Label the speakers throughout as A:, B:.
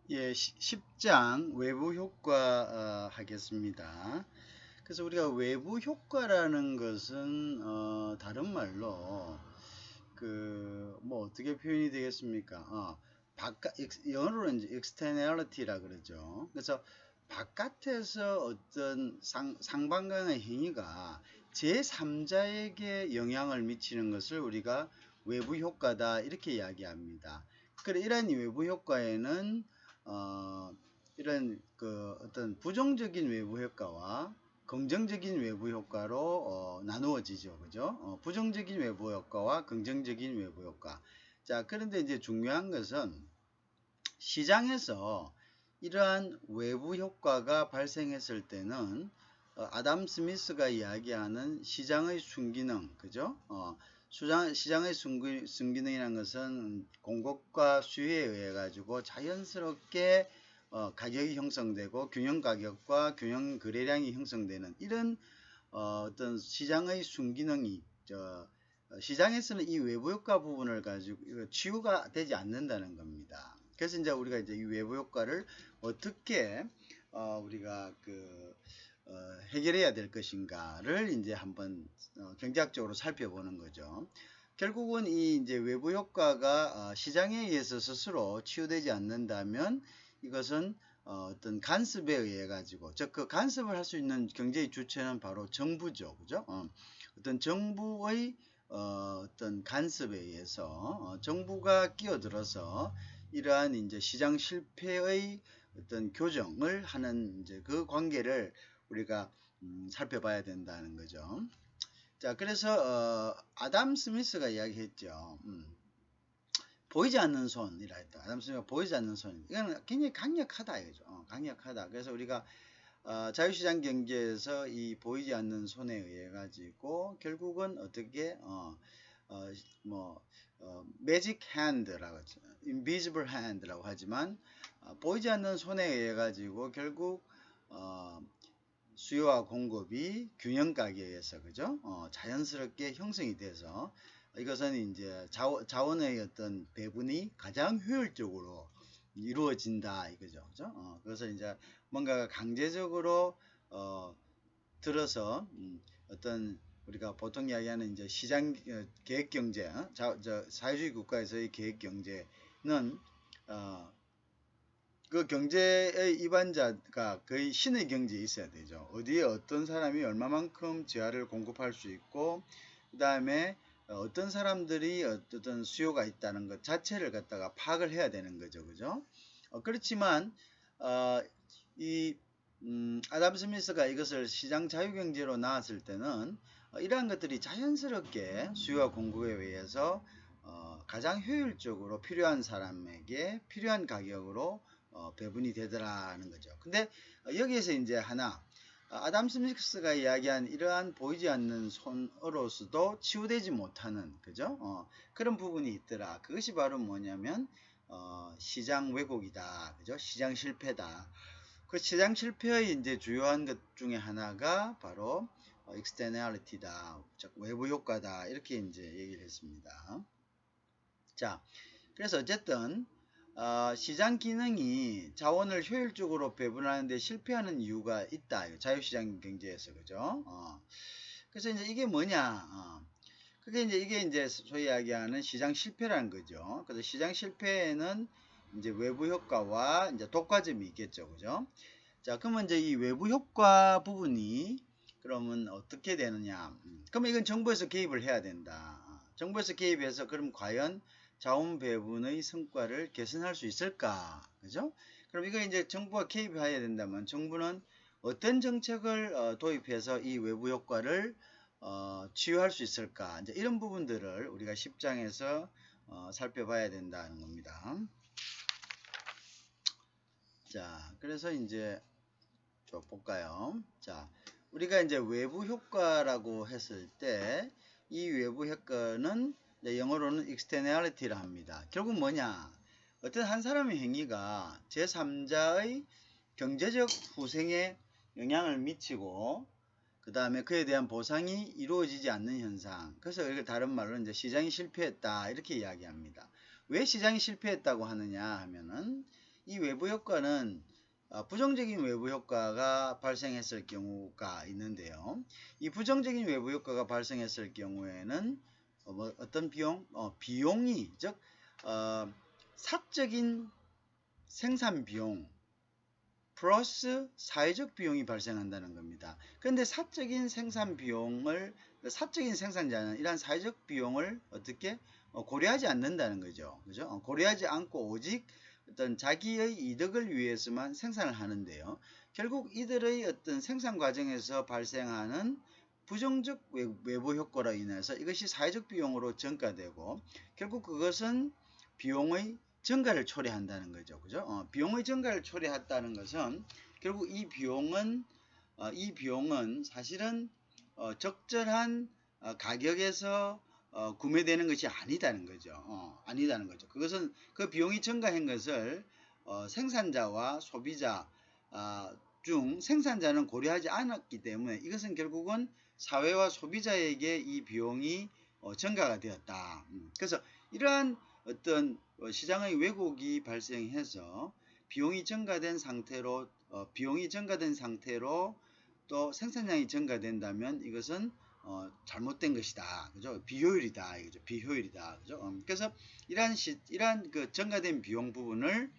A: 예, 10장 외부 효과 하겠습니다. 그래서 우리가 외부 효과라는 것은 다른 말로 뭐 어떻게 표현이 되겠습니까? 바깥 영어로는 이제 externality라 그러죠. 그래서 바깥에서 어떤 상방간의 행위가 제3자에게 영향을 미치는 것을 우리가 외부 효과다 이렇게 이야기합니다. 그래 이러한 외부 효과에는 이런 어떤 부정적인 외부 효과와 긍정적인 외부 효과로 나누어지죠. 그죠? 부정적인 외부 효과와 긍정적인 외부 효과. 자, 그런데 이제 중요한 것은 시장에서 이러한 외부 효과가 발생했을 때는 아담 스미스가 이야기하는 시장의 순기능, 그죠? 시장의 순기능이라는 것은 공급과 수요에 의해 가지고 자연스럽게 가격이 형성되고 균형 가격과 균형 거래량이 형성되는 이런 어떤 시장의 순기능이 시장에서는 이 외부 효과 부분을 가지고 치유가 되지 않는다는 겁니다. 그래서 이제 우리가 이제 이 외부 효과를 어떻게 우리가 해결해야 될 것인가를 이제 한번 경제학적으로 살펴보는 거죠. 결국은 이 이제 외부 효과가 시장에 의해서 스스로 치유되지 않는다면 이것은 어떤 간섭에 의해 가지고 즉 그 간섭을 할 수 있는 경제의 주체는 바로 정부죠, 그죠? 어떤 정부의 어떤 간섭에 의해서 정부가 끼어들어서 이러한 이제 시장 실패의 어떤 교정을 하는 이제 그 관계를 우리가 살펴봐야 된다는 거죠. 자, 그래서 아담 스미스가 이야기했죠. 보이지 않는 손이라 했다. 아담 스미스가 보이지 않는 손. 이거는 굉장히 강력하다 이거죠. 강력하다. 그래서 우리가 자유시장 경제에서 이 보이지 않는 손에 의해 가지고 결국은 어떻게 매직 핸드라고 하죠. invisible hand라고 하지만 보이지 않는 손에 의해 가지고 결국 수요와 공급이 균형 가격에 의해서 그죠? 자연스럽게 형성이 돼서 이것은 이제 자원의 어떤 배분이 가장 효율적으로 이루어진다 이거죠. 그죠? 그래서 이제 뭔가 강제적으로 들어서 어떤 우리가 보통 이야기하는 이제 시장 계획 경제, 사회주의 국가에서의 계획 경제는 그 경제의 입안자가 거의 신의 경제에 있어야 되죠. 어디에 어떤 사람이 얼마만큼 재화를 공급할 수 있고, 그 다음에 어떤 사람들이 어떤 수요가 있다는 것 자체를 갖다가 파악을 해야 되는 거죠. 그죠? 그렇지만, 이, 아담 스미스가 이것을 시장 자유경제로 나왔을 때는 이러한 것들이 자연스럽게 수요와 공급에 의해서 가장 효율적으로 필요한 사람에게 필요한 가격으로 배분이 되더라는 거죠. 근데 여기에서 이제 하나 아담 스미스가 이야기한 이러한 보이지 않는 손으로서도 치유되지 못하는 그죠? 그런 부분이 있더라. 그것이 바로 뭐냐면 시장 왜곡이다. 그죠? 시장 실패다. 그 시장 실패의 이제 주요한 것 중에 하나가 바로 externality다. 즉 외부 효과다. 이렇게 이제 얘기를 했습니다. 자, 그래서 어쨌든 시장 기능이 자원을 효율적으로 배분하는데 실패하는 이유가 있다. 자유시장 경제에서 그죠? 그래서 이제 이게 뭐냐? 그게 이제 이게 이제 소위 이야기하는 시장 실패라는 거죠. 그래서 시장 실패에는 이제 외부 효과와 이제 독과점이 있겠죠, 그죠? 자, 그러면 이제 이 외부 효과 부분이 그러면 어떻게 되느냐? 그러면 이건 정부에서 개입을 해야 된다. 정부에서 개입해서 그럼 과연 자원 배분의 성과를 개선할 수 있을까? 그죠? 그럼 이거 이제 정부가 개입해야 된다면 정부는 어떤 정책을 도입해서 이 외부 효과를 치유할 수 있을까? 이제 이런 부분들을 우리가 10장에서 살펴봐야 된다는 겁니다. 자, 그래서 이제 좀 볼까요? 자, 우리가 이제 외부 효과라고 했을 때 이 외부 효과는 영어로는 externality라 합니다. 결국 뭐냐? 어떤 한 사람의 행위가 제3자의 경제적 후생에 영향을 미치고 그 다음에 그에 대한 보상이 이루어지지 않는 현상. 그래서 이걸 다른 말로 이제 시장이 실패했다 이렇게 이야기합니다. 왜 시장이 실패했다고 하느냐 하면은 이 외부 효과는 부정적인 외부 효과가 발생했을 경우가 있는데요. 이 부정적인 외부 효과가 발생했을 경우에는 어떤 비용? 비용이 즉 사적인 생산 비용 플러스 사회적 비용이 발생한다는 겁니다. 그런데 사적인 생산자는 이러한 사회적 비용을 어떻게 고려하지 않는다는 거죠. 그죠? 고려하지 않고 오직 어떤 자기의 이득을 위해서만 생산을 하는데요. 결국 이들의 어떤 생산 과정에서 발생하는 부정적 외부 효과로 인해서 이것이 사회적 비용으로 전가되고 결국 그것은 비용의 증가를 초래한다는 거죠. 그죠? 비용의 증가를 초래했다는 것은 결국 이 비용은 사실은 적절한 가격에서 구매되는 것이 아니다는 거죠. 아니다는 거죠. 그것은 그 비용이 증가한 것을 생산자와 소비자 중 생산자는 고려하지 않았기 때문에 이것은 결국은 사회와 소비자에게 이 비용이 증가가 되었다. 그래서 이러한 어떤 시장의 왜곡이 발생해서 비용이 증가된 상태로 또 생산량이 증가된다면 이것은 잘못된 것이다. 그죠? 비효율이다. 이거죠. 비효율이다. 그죠? 그래서 이러한 그 증가된 비용 부분을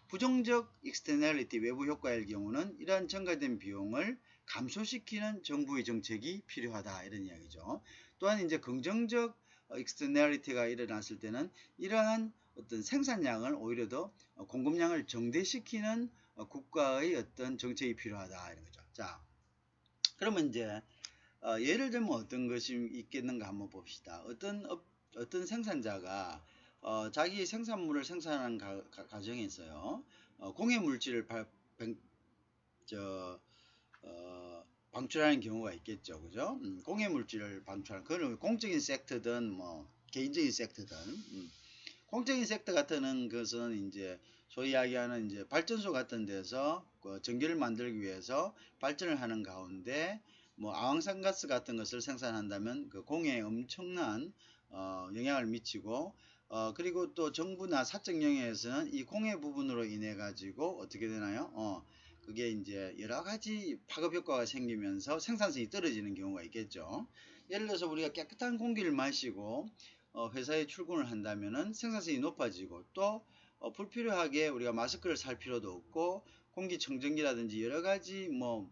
A: 부정적 externality 외부 효과일 경우는 이러한 증가된 비용을 감소시키는 정부의 정책이 필요하다. 이런 이야기죠. 또한 이제 긍정적 externality가 일어났을 때는 이러한 어떤 생산량을 오히려 더 공급량을 정대시키는 국가의 어떤 정책이 필요하다. 이런 거죠. 자, 그러면 이제 예를 들면 어떤 것이 있겠는가 한번 봅시다. 어떤 생산자가 자기 생산물을 생산하는 과정에서요. 공해 물질을 방출하는 경우가 있겠죠. 그죠? 공해 물질을 방출하는 그건 공적인 섹터든 뭐 개인적인 섹터든 공적인 섹터 같은 것은 이제 소위 이야기하는 이제 발전소 같은 데서 그 전기를 만들기 위해서 발전을 하는 가운데 뭐 아황산가스 같은 것을 생산한다면 그 공해에 엄청난 영향을 미치고 그리고 또 정부나 사적 영역에서는 이 공해 부분으로 인해 가지고 어떻게 되나요? 그게 이제 여러 가지 파급 효과가 생기면서 생산성이 떨어지는 경우가 있겠죠. 예를 들어서 우리가 깨끗한 공기를 마시고 회사에 출근을 한다면은 생산성이 높아지고 또 불필요하게 우리가 마스크를 살 필요도 없고 공기청정기라든지 여러 가지 뭐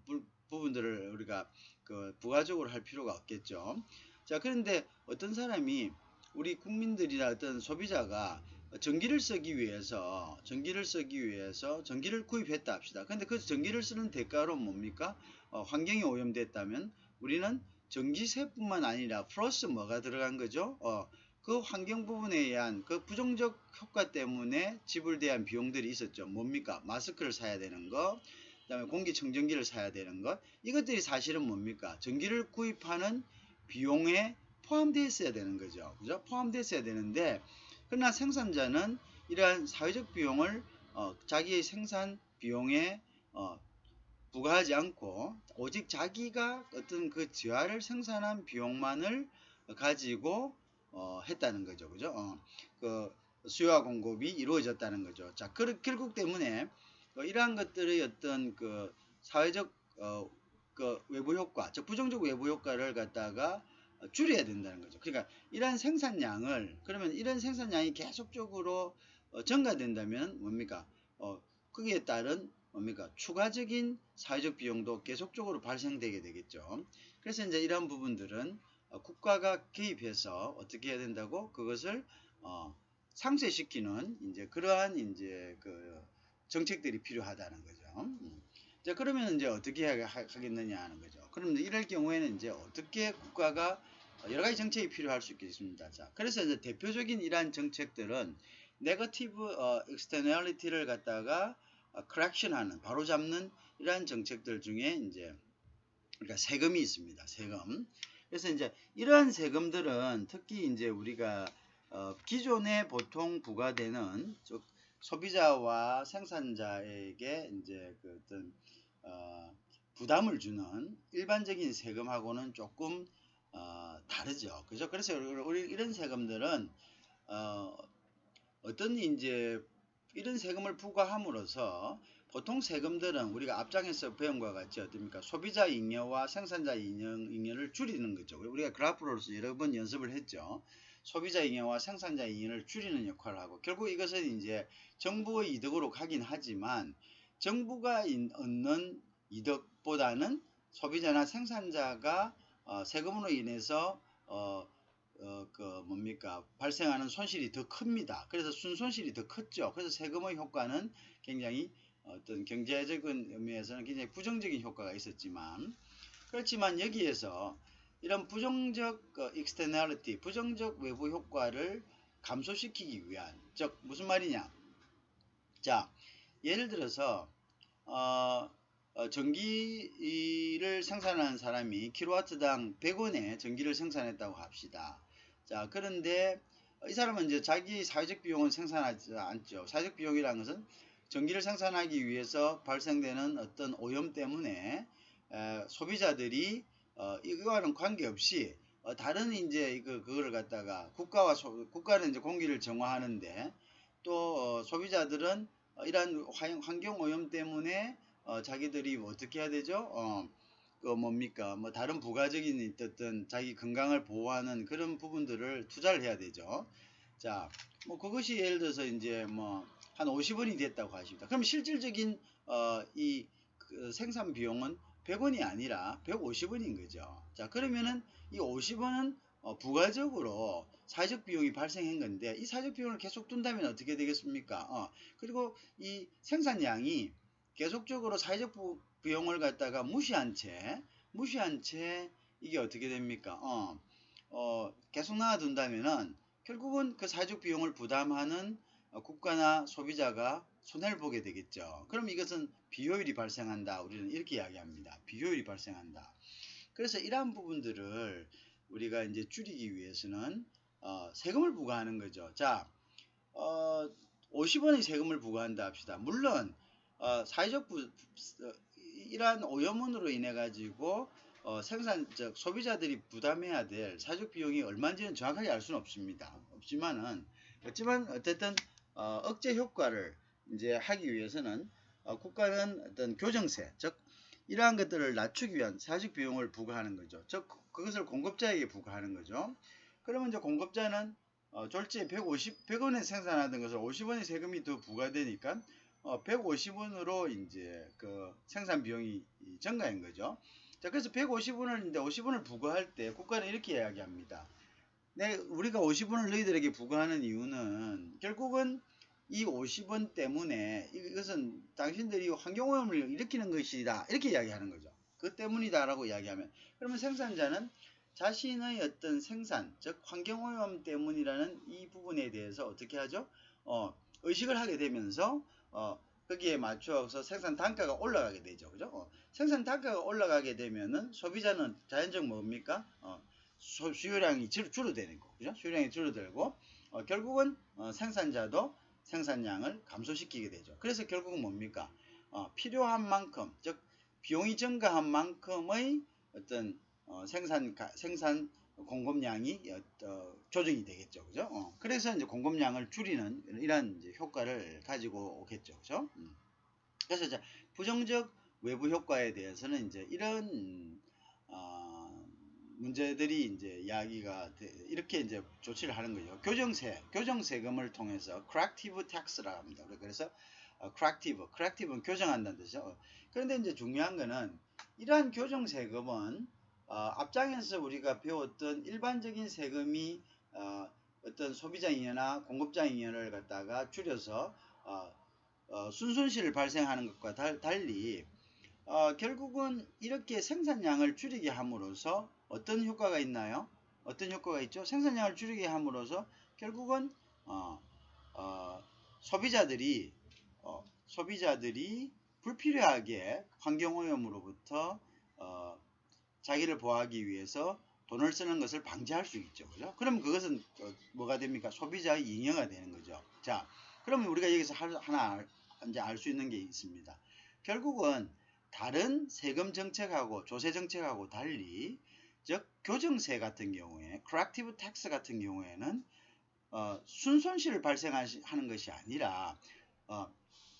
A: 부분들을 우리가 그 부가적으로 할 필요가 없겠죠. 자, 그런데 어떤 사람이 우리 국민들이나 어떤 소비자가 전기를 쓰기 위해서 전기를 구입했다 합시다. 근데 그 전기를 쓰는 대가로 뭡니까? 환경이 오염됐다면 우리는 전기세뿐만 아니라 플러스 뭐가 들어간 거죠? 그 환경 부분에 의한 그 부정적 효과 때문에 지불대한 비용들이 있었죠. 뭡니까? 마스크를 사야 되는 거, 그다음에 공기청정기를 사야 되는 것. 이것들이 사실은 뭡니까? 전기를 구입하는 비용에 포함되어 있어야 되는 거죠. 그죠? 포함되어 있어야 되는데 그러나 생산자는 이러한 사회적 비용을 자기의 생산 비용에 부과하지 않고 오직 자기가 어떤 그 지화를 생산한 비용만을 가지고 했다는 거죠. 그죠? 그 수요와 공급이 이루어졌다는 거죠. 자, 결국 때문에 이러한 것들의 어떤 그 사회적 그 외부 효과, 즉 부정적 외부 효과를 갖다가 줄여야 된다는 거죠. 그러니까 그러면 이런 생산량이 계속적으로 증가된다면 뭡니까? 거기에 따른 뭡니까? 추가적인 사회적 비용도 계속적으로 발생되게 되겠죠. 그래서 이제 이런 부분들은 국가가 개입해서 어떻게 해야 된다고 그것을 상쇄시키는 이제 그러한 이제 그 정책들이 필요하다는 거죠. 자, 그러면 이제 어떻게 하겠느냐 하는 거죠. 그럼 이럴 경우에는 이제 어떻게 국가가 여러 가지 정책이 필요할 수 있겠습니다. 자, 그래서 이제 대표적인 이러한 정책들은 네거티브 externality를 갖다가 correction하는 바로잡는 이러한 정책들 중에 이제 그러니까 세금이 있습니다. 세금. 그래서 이제 이러한 세금들은 특히 이제 우리가 기존에 보통 부과되는 즉 소비자와 생산자에게 이제 그 어떤 부담을 주는 일반적인 세금하고는 조금 다르죠. 그죠? 그래서 우리 이런 세금들은 어떤 이제 이런 세금을 부과함으로써 보통 세금들은 우리가 앞장에서 배운 것과 같이 어떻습니까? 소비자 잉여와 생산자 잉여를 줄이는 거죠. 우리가 그래프로서 여러 번 연습을 했죠. 소비자 잉여와 생산자 잉여를 줄이는 역할을 하고 결국 이것은 이제 정부의 이득으로 가긴 하지만 정부가 얻는 이득보다는 소비자나 생산자가 세금으로 인해서 발생하는 손실이 더 큽니다. 그래서 순손실이 더 컸죠. 그래서 세금의 효과는 굉장히 어떤 경제적인 의미에서는 굉장히 부정적인 효과가 있었지만, 그렇지만 여기에서 이런 부정적 externality, 부정적 외부 효과를 감소시키기 위한, 즉 무슨 말이냐? 자, 예를 들어서 전기를 생산하는 사람이 킬로와트당 100원에 전기를 생산했다고 합시다. 자, 그런데 이 사람은 이제 자기 사회적 비용은 생산하지 않죠. 사회적 비용이라는 것은 전기를 생산하기 위해서 발생되는 어떤 오염 때문에 소비자들이 이거와는 관계없이 다른 이제 그거를 갖다가 국가는 이제 공기를 정화하는데 또 소비자들은 이러한 환경 오염 때문에 자기들이 어떻게 해야 되죠? 뭐 다른 부가적인 어떤 자기 건강을 보호하는 그런 부분들을 투자를 해야 되죠. 자, 뭐 그것이 예를 들어서 이제 뭐 한 50원이 됐다고 하십니다. 그럼 실질적인 그 생산 비용은 100원이 아니라 150원인 거죠. 자, 그러면은 이 50원은 부가적으로 사회적 비용이 발생한 건데 이 사회적 비용을 계속 둔다면 어떻게 되겠습니까? 그리고 이 생산량이 계속적으로 사회적 비용을 갖다가 무시한 채 이게 어떻게 됩니까? 계속 놔둔다면은 결국은 그 사회적 비용을 부담하는 국가나 소비자가 손해를 보게 되겠죠. 그럼 이것은 비효율이 발생한다. 우리는 이렇게 이야기합니다. 비효율이 발생한다. 그래서 이러한 부분들을 우리가 이제 줄이기 위해서는 세금을 부과하는 거죠. 자, 50원의 세금을 부과한다 합시다. 물론 사회적 이러한 오염원으로 인해 가지고 소비자들이 부담해야 될 사회적 비용이 얼마인지는 정확하게 알 수는 없지만 어쨌든 억제 효과를 이제 하기 위해서는 국가는 어떤 교정세, 즉 이러한 것들을 낮추기 위한 사회적 비용을 부과하는 거죠. 즉 그것을 공급자에게 부과하는 거죠. 그러면 이제 공급자는 졸지에 100원에 생산하던 것을 50원의 세금이 더 부과되니까 150원으로 이제 그 생산 비용이 증가한 거죠. 자, 그래서 50원을 부과할 때 국가는 이렇게 이야기합니다. 우리가 50원을 너희들에게 부과하는 이유는 결국은 이 50원 때문에 이것은 당신들이 환경오염을 일으키는 것이다. 이렇게 이야기하는 거죠. 그 때문이다라고 이야기하면 그러면 생산자는 자신의 어떤 생산, 즉 환경오염 때문이라는 이 부분에 대해서 어떻게 하죠? 의식을 하게 되면서 거기에 맞춰서 생산 단가가 올라가게 되죠. 그죠? 생산 단가가 올라가게 되면은 소비자는 자연적 뭡니까? 수요량이 줄어드는 거. 그죠? 수요량이 줄어들고 결국은 생산자도 생산량을 감소시키게 되죠. 그래서 결국은 뭡니까? 필요한 만큼, 즉 비용이 증가한 만큼의 어떤 생산 공급량이 조정이 되겠죠. 그죠? 그래서 이제 공급량을 줄이는 이런 이제 효과를 가지고 오겠죠. 그죠? 그래서 이제 부정적 외부 효과에 대해서는 이제 이런 문제들이 이제 이야기가 이렇게 이제 조치를 하는 거죠. 교정세금을 통해서 corrective tax라고 합니다. 그래서 corrective는 교정한다는 뜻이죠. 그런데 이제 중요한 거는 이러한 교정세금은 앞장에서 우리가 배웠던 일반적인 세금이 어떤 소비자 잉여나 공급자 잉여를 갖다가 줄여서 순손실을 발생하는 것과 달리 결국은 이렇게 생산량을 줄이게 함으로써 어떤 효과가 있나요? 어떤 효과가 있죠? 생산량을 줄이게 함으로써 결국은 소비자들이 불필요하게 환경오염으로부터 자기를 보호하기 위해서 돈을 쓰는 것을 방지할 수 있죠. 그죠? 그럼 그것은 뭐가 됩니까? 소비자의 잉여가 되는 거죠. 자, 그러면 우리가 여기서 하나 이제 알 수 있는 게 있습니다. 결국은 다른 세금 정책하고 조세 정책하고 달리 즉 교정세 같은 경우에 corrective tax 같은 경우에는 순손실을 발생하는 것이 아니라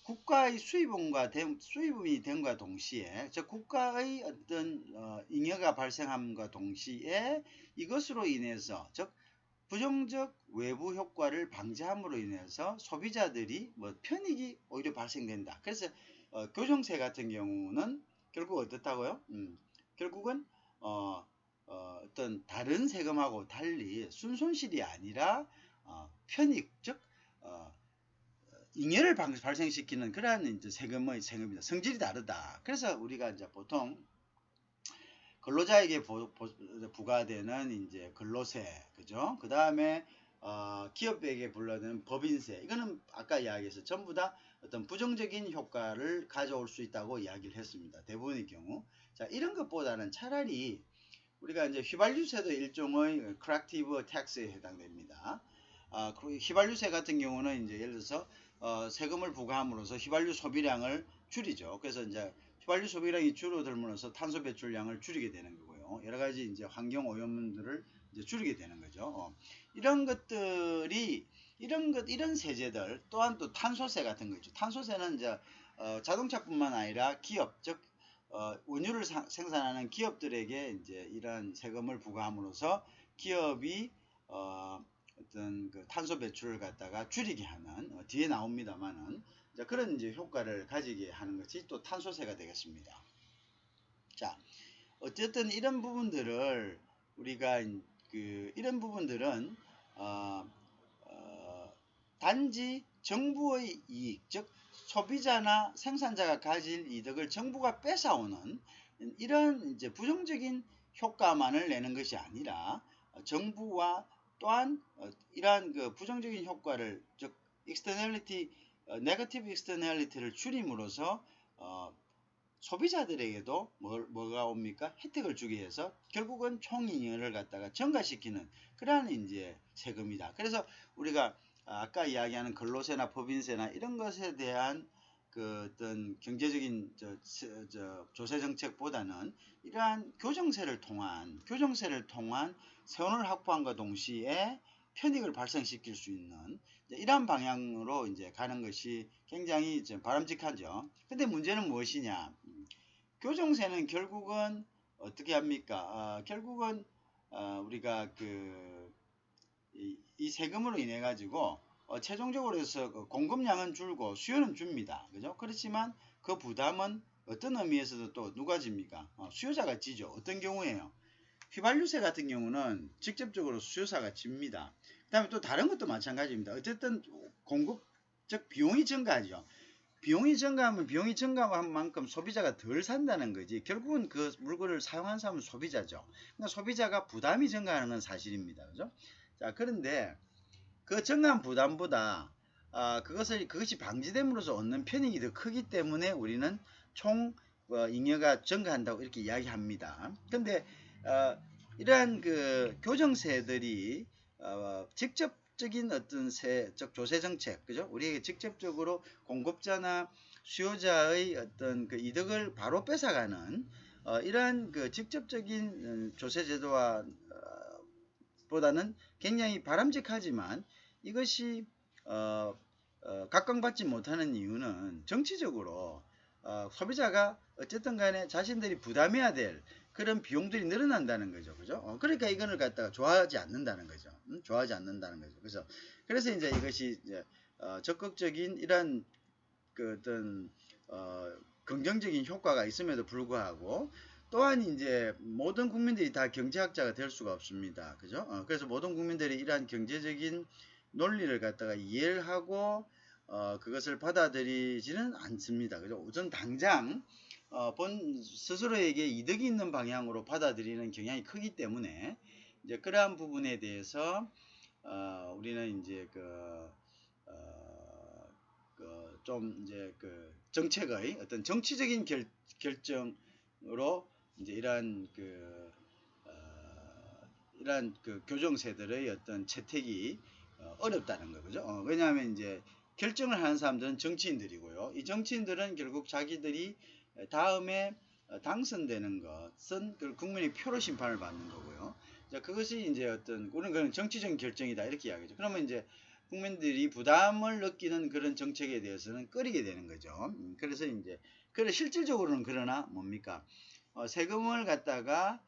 A: 국가의 수입이 됨과 동시에 즉 국가의 어떤 잉여가 발생함과 동시에 이것으로 인해서 즉 부정적 외부 효과를 방지함으로 인해서 소비자들이 뭐 편익이 오히려 발생된다. 그래서 교정세 같은 경우는 결국 어떻다고요? 결국은 어떤 다른 세금하고 달리 순손실이 아니라 편익 즉 잉여를 발생시키는 그러한 이제 세금입니다. 성질이 다르다. 그래서 우리가 이제 보통 근로자에게 부과되는 이제 근로세, 그죠? 그 다음에 기업에게 불러드는 법인세. 이거는 아까 이야기해서 전부 다 어떤 부정적인 효과를 가져올 수 있다고 이야기를 했습니다. 대부분의 경우. 자, 이런 것보다는 차라리 우리가 이제 휘발유세도 일종의 크락티브 텍스에 해당됩니다. 휘발유세 같은 경우는 이제 예를 들어서 세금을 부과함으로써 휘발유 소비량을 줄이죠. 그래서 이제 휘발유 소비량이 줄어들면서 탄소 배출량을 줄이게 되는 거고요. 여러 가지 이제 환경 오염물들을 이제 줄이게 되는 거죠. 이런 것들이 이런 세제들 또한 또 탄소세 같은 거 있죠. 탄소세는 이제 자동차뿐만 아니라 기업 즉 원유를 생산하는 기업들에게 이제 이런 세금을 부과함으로써 기업이 어떤 그 탄소 배출을 갖다가 줄이게 하는 뒤에 나옵니다만은 그런 이제 효과를 가지게 하는 것이 또 탄소세가 되겠습니다. 자, 어쨌든 이런 부분들을 우리가 이런 부분들은 단지 정부의 이익, 즉 소비자나 생산자가 가질 이득을 정부가 뺏어오는 이런 이제 부정적인 효과만을 내는 것이 아니라 정부와 또한 이러한 그 부정적인 효과를 즉 externality, negative externality를 줄임으로써 소비자들에게도 뭐가 옵니까? 혜택을 주기 위해서 결국은 총잉여를 갖다가 증가시키는 그러한 이제 세금이다. 그래서 우리가 아까 이야기하는 근로세나 법인세나 이런 것에 대한 그 어떤 경제적인 조세 정책보다는 이러한 교정세를 통한 세원을 확보함과 동시에 편익을 발생시킬 수 있는 이러한 방향으로 이제 가는 것이 굉장히 바람직하죠. 근데 문제는 무엇이냐? 교정세는 결국은 어떻게 합니까? 결국은 우리가 이 세금으로 인해 가지고 최종적으로 해서 공급량은 줄고 수요는 줍니다. 그죠? 그렇지만 그 부담은 어떤 의미에서도 또 누가 집니까? 수요자가 지죠. 어떤 경우에요? 휘발유세 같은 경우는 직접적으로 수요자가 집니다. 그 다음에 또 다른 것도 마찬가지입니다. 어쨌든 공급, 즉 비용이 증가하죠. 비용이 증가한 만큼 소비자가 덜 산다는 거지. 결국은 그 물건을 사용한 사람은 소비자죠. 그러니까 소비자가 부담이 증가하는 건 사실입니다. 그죠? 자, 그런데 그 증가한 부담보다 그것이 방지됨으로써 얻는 편익이 더 크기 때문에 우리는 총 잉여가 증가한다고 이렇게 이야기합니다. 근데 이러한 그 교정세들이 직접적인 어떤 조세 정책, 그죠? 우리에게 직접적으로 공급자나 수요자의 어떤 그 이득을 바로 뺏어가는 이러한 그 직접적인 조세 제도와 보다는 굉장히 바람직하지만 이것이 각광받지 못하는 이유는 정치적으로 소비자가 어쨌든 간에 자신들이 부담해야 될 그런 비용들이 늘어난다는 거죠. 그죠? 그러니까 이거를 갖다가 좋아하지 않는다는 거죠. 좋아하지 않는다는 거죠. 그래서 이제 이것이 이제 적극적인 이런 그 어떤 긍정적인 효과가 있음에도 불구하고 또한 이제 모든 국민들이 다 경제학자가 될 수가 없습니다. 그죠? 그래서 모든 국민들이 이러한 경제적인 논리를 갖다가 이해를 하고 그것을 받아들이지는 않습니다. 그죠? 우선 당장 본 스스로에게 이득이 있는 방향으로 받아들이는 경향이 크기 때문에 이제 그러한 부분에 대해서 우리는 이제 좀 이제 정책의 어떤 정치적인 결정으로 이제 이러한 교정세들의 어떤 채택이 어렵다는 거죠. 왜냐하면 이제 결정을 하는 사람들은 정치인들이고요. 이 정치인들은 결국 자기들이 다음에 당선되는 것은 국민의 표로 심판을 받는 거고요. 자, 그것이 이제 우리는 그런 정치적인 결정이다 이렇게 이야기하죠. 그러면 이제 국민들이 부담을 느끼는 그런 정책에 대해서는 꺼리게 되는 거죠. 그래서 이제 그래 실질적으로는 그러나 뭡니까? 세금을 갖다가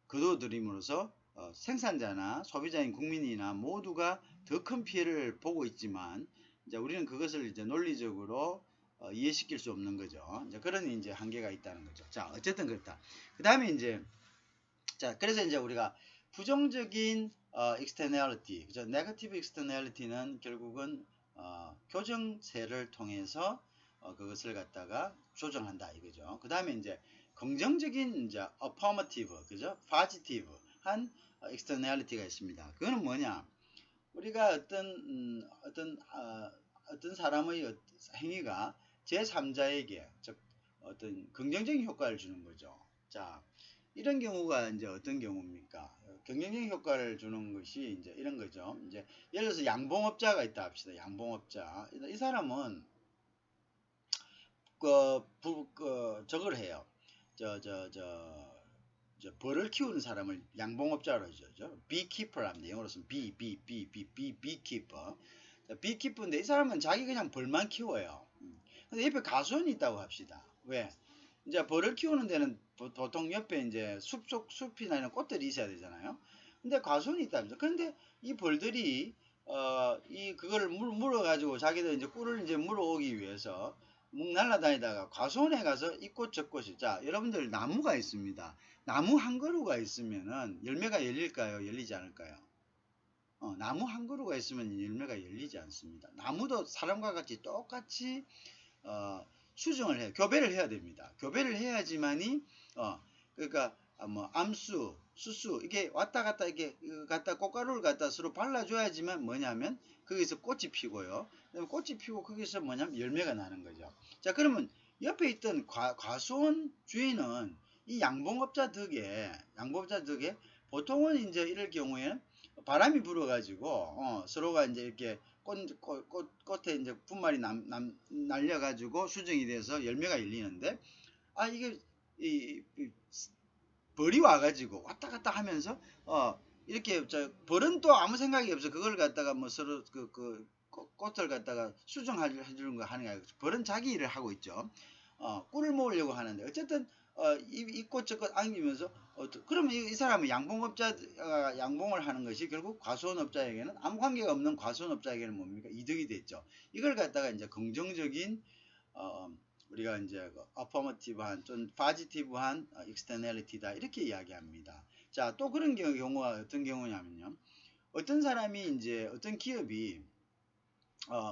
A: 거둬들임으로써 생산자나 소비자인 국민이나 모두가 더 큰 피해를 보고 있지만 이제 우리는 그것을 이제 논리적으로 이해시킬 수 없는 거죠. 이제 그런 이제 한계가 있다는 거죠. 자, 어쨌든 그렇다. 그 다음에 이제 자, 그래서 이제 우리가 부정적인 externality, 그죠? negative externality는 결국은 교정세를 통해서 그것을 갖다가 조정한다 이거죠. 그 다음에 이제 긍정적인 이제 affirmative, 그죠? positive 한 externality가 있습니다. 그거는 뭐냐? 우리가 어떤 사람의 행위가 제3자에게 즉 어떤 긍정적인 효과를 주는 거죠. 자, 이런 경우가 이제 어떤 경우입니까? 긍정적인 효과를 주는 것이 이제 이런 거죠. 이제 예를 들어서 양봉업자가 있다 합시다. 양봉업자. 이 사람은 저걸 해요. 벌을 키우는 사람을 양봉업자로 하죠. beekeeper랍니다. 영어로 쓰면 beekeeper. beekeeper인데 이 사람은 자기 그냥 벌만 키워요. 근데 옆에 가수원이 있다고 합시다. 왜? 이제 벌을 키우는 데는 보통 옆에 이제 숲이나 이런 꽃들이 있어야 되잖아요. 근데 가수원이 있답니다. 그런데 이 벌들이 그거를 물어가지고 자기들 이제 꿀을 이제 물어오기 위해서 묵 날라다니다가 과수원에 가서 이 꽃 저 꽃이 자 여러분들 나무가 있습니다. 나무 한 그루가 있으면은 열매가 열릴까요? 열리지 않을까요? 나무 한 그루가 있으면 열매가 열리지 않습니다. 나무도 사람과 같이 똑같이 수정을 해요. 교배를 해야 됩니다. 교배를 해야지만이 그러니까 뭐 암수, 수수 이게 왔다 갔다 이게 갖다 꽃가루를 갖다 서로 발라줘야지만 뭐냐면 거기서 꽃이 피고요. 그다음에 꽃이 피고 거기서 뭐냐면 열매가 나는 거죠. 자 그러면 옆에 있던 과수원 주인은 이 양봉업자 덕에 보통은 이제 이럴 경우에는 바람이 불어가지고 서로가 이제 이렇게 꽃에 이제 분말이 날려가지고 수정이 돼서 열매가 열리는데 이게 이 벌이 와가지고 왔다 갔다 하면서 이렇게 벌은 또 아무 생각이 없어. 그걸 갖다가 뭐 서로 꽃을 갖다가 수정해주는 거 하는 게 아니고 벌은 자기 일을 하고 있죠. 꿀을 모으려고 하는데 어쨌든 이 꽃 저 꽃 안기면서 그러면 이 사람은 양봉업자가 양봉을 하는 것이 결국 과수원업자에게는 아무 관계가 없는 과수원업자에게는 뭡니까? 이득이 됐죠. 이걸 갖다가 이제 긍정적인 우리가 이제 affirmative한 좀 positive한 externality다 이렇게 이야기합니다. 자, 또 그런 경우가 어떤 경우냐면요. 어떤 사람이 이제 어떤 기업이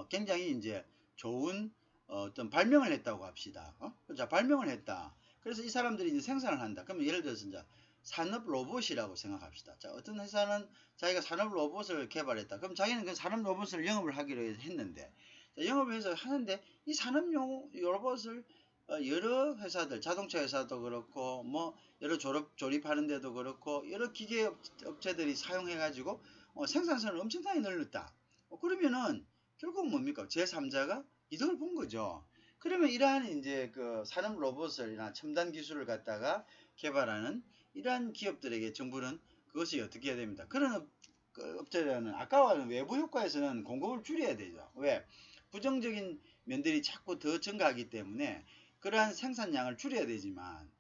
A: 굉장히 이제 좋은 어떤 발명을 했다고 합시다. 자, 발명을 했다. 그래서 이 사람들이 이제 생산을 한다. 그러면 예를 들어서 이제 산업 로봇이라고 생각합시다. 자, 어떤 회사는 자기가 산업 로봇을 개발했다. 그럼 자기는 그 산업 로봇을 영업을 하기로 했는데, 자, 영업을 해서 하는데 이 산업용 로봇을 여러 회사들, 자동차 회사도 그렇고, 뭐 여러 조립하는 데도 그렇고, 여러 기계 업체들이 사용해가지고 생산성을 엄청나게 늘렸다. 그러면은 결국 뭡니까? 제3자가 이득을 본 거죠. 그러면 이러한 이제 그 산업 로봇이나 첨단 기술을 갖다가 개발하는 이러한 기업들에게 정부는 그것이 어떻게 해야 됩니다. 그런 업체들은 아까와는 외부 효과에서는 공급을 줄여야 되죠. 왜? 부정적인 면들이 자꾸 더 증가하기 때문에 그러한 생산량을 줄여야 되지만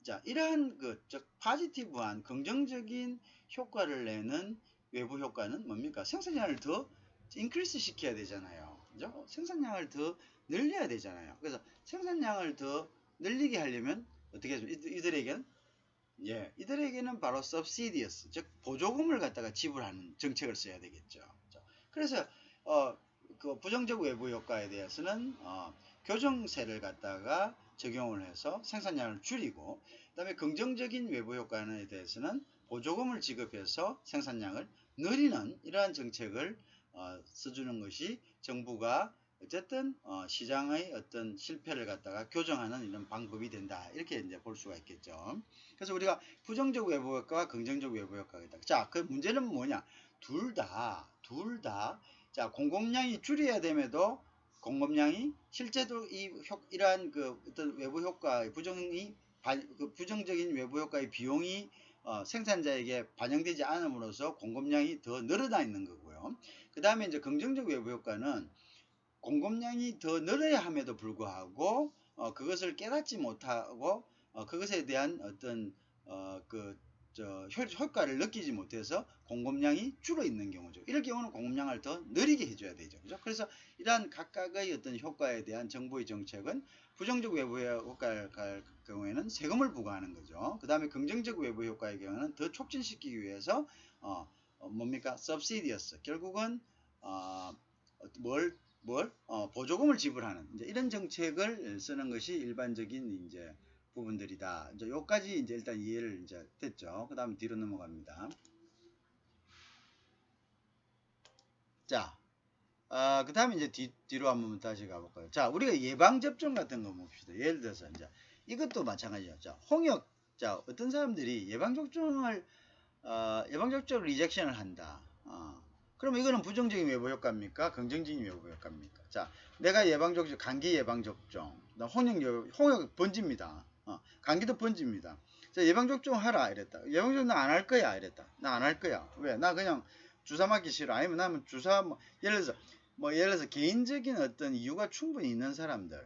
A: 자, 이러한 즉 파지티브한 긍정적인 효과를 내는 외부 효과는 뭡니까? 생산량을 더 인크리스 시켜야 되잖아요. 그죠? 생산량을 더 늘려야 되잖아요. 그래서 생산량을 더 늘리게 하려면 어떻게 해야 이들에게는 바로 subsidious, 즉 보조금을 갖다가 지불하는 정책을 써야 되겠죠. 그래서 그 부정적 외부 효과에 대해서는 교정세를 갖다가 적용을 해서 생산량을 줄이고, 그다음에 긍정적인 외부 효과에 대해서는 보조금을 지급해서 생산량을 늘리는 이러한 정책을 써주는 것이 정부가 어쨌든 시장의 어떤 실패를 갖다가 교정하는 이런 방법이 된다. 이렇게 이제 볼 수가 있겠죠. 그래서 우리가 부정적 외부 효과와 긍정적 외부 효과가 있다. 자, 그 문제는 뭐냐? 둘 다 자, 공급량이 줄여야 됨에도 공급량이 실제로 이러한 그 어떤 외부 효과의 부정적인 외부 효과의 비용이 생산자에게 반영되지 않음으로써 공급량이 더 늘어나 있는 거고요. 그 다음에 이제 긍정적 외부 효과는 공급량이 더 늘어야 함에도 불구하고 그것을 깨닫지 못하고 그것에 대한 어떤 효과를 느끼지 못해서 공급량이 줄어 있는 경우죠. 이럴 경우는 공급량을 더 느리게 해줘야 되죠. 그죠? 그래서 이러한 각각의 어떤 효과에 대한 정부의 정책은 부정적 외부 효과를 갈 경우에는 세금을 부과하는 거죠. 그 다음에 긍정적 외부 효과의 경우는 더 촉진시키기 위해서 뭡니까? subsidious. 결국은 보조금을 지불하는 이제 이런 정책을 쓰는 것이 일반적인 이제 부분들이다. 이제 요까지 이제 일단 이해를 이제 됐죠. 그 다음에 뒤로 넘어갑니다. 자, 그 다음에 이제 뒤로 한번 다시 가볼까요? 자, 우리가 예방접종 같은 거 봅시다. 예를 들어서 이제 이것도 마찬가지죠. 자, 홍역. 자, 어떤 사람들이 예방접종을 리젝션을 한다. 그러면 이거는 부정적인 외부 효과입니까? 긍정적인 외부 효과입니까? 자, 내가 예방접종, 감기 예방접종, 홍역 번집니다. 감기도 번집니다. 자, 예방접종 하라 이랬다. 예방접종 나 안 할 거야 이랬다. 나 안 할 거야. 왜? 나 그냥 주사 맞기 싫어. 아니면 나는 주사 예를 들어서 개인적인 어떤 이유가 충분히 있는 사람들,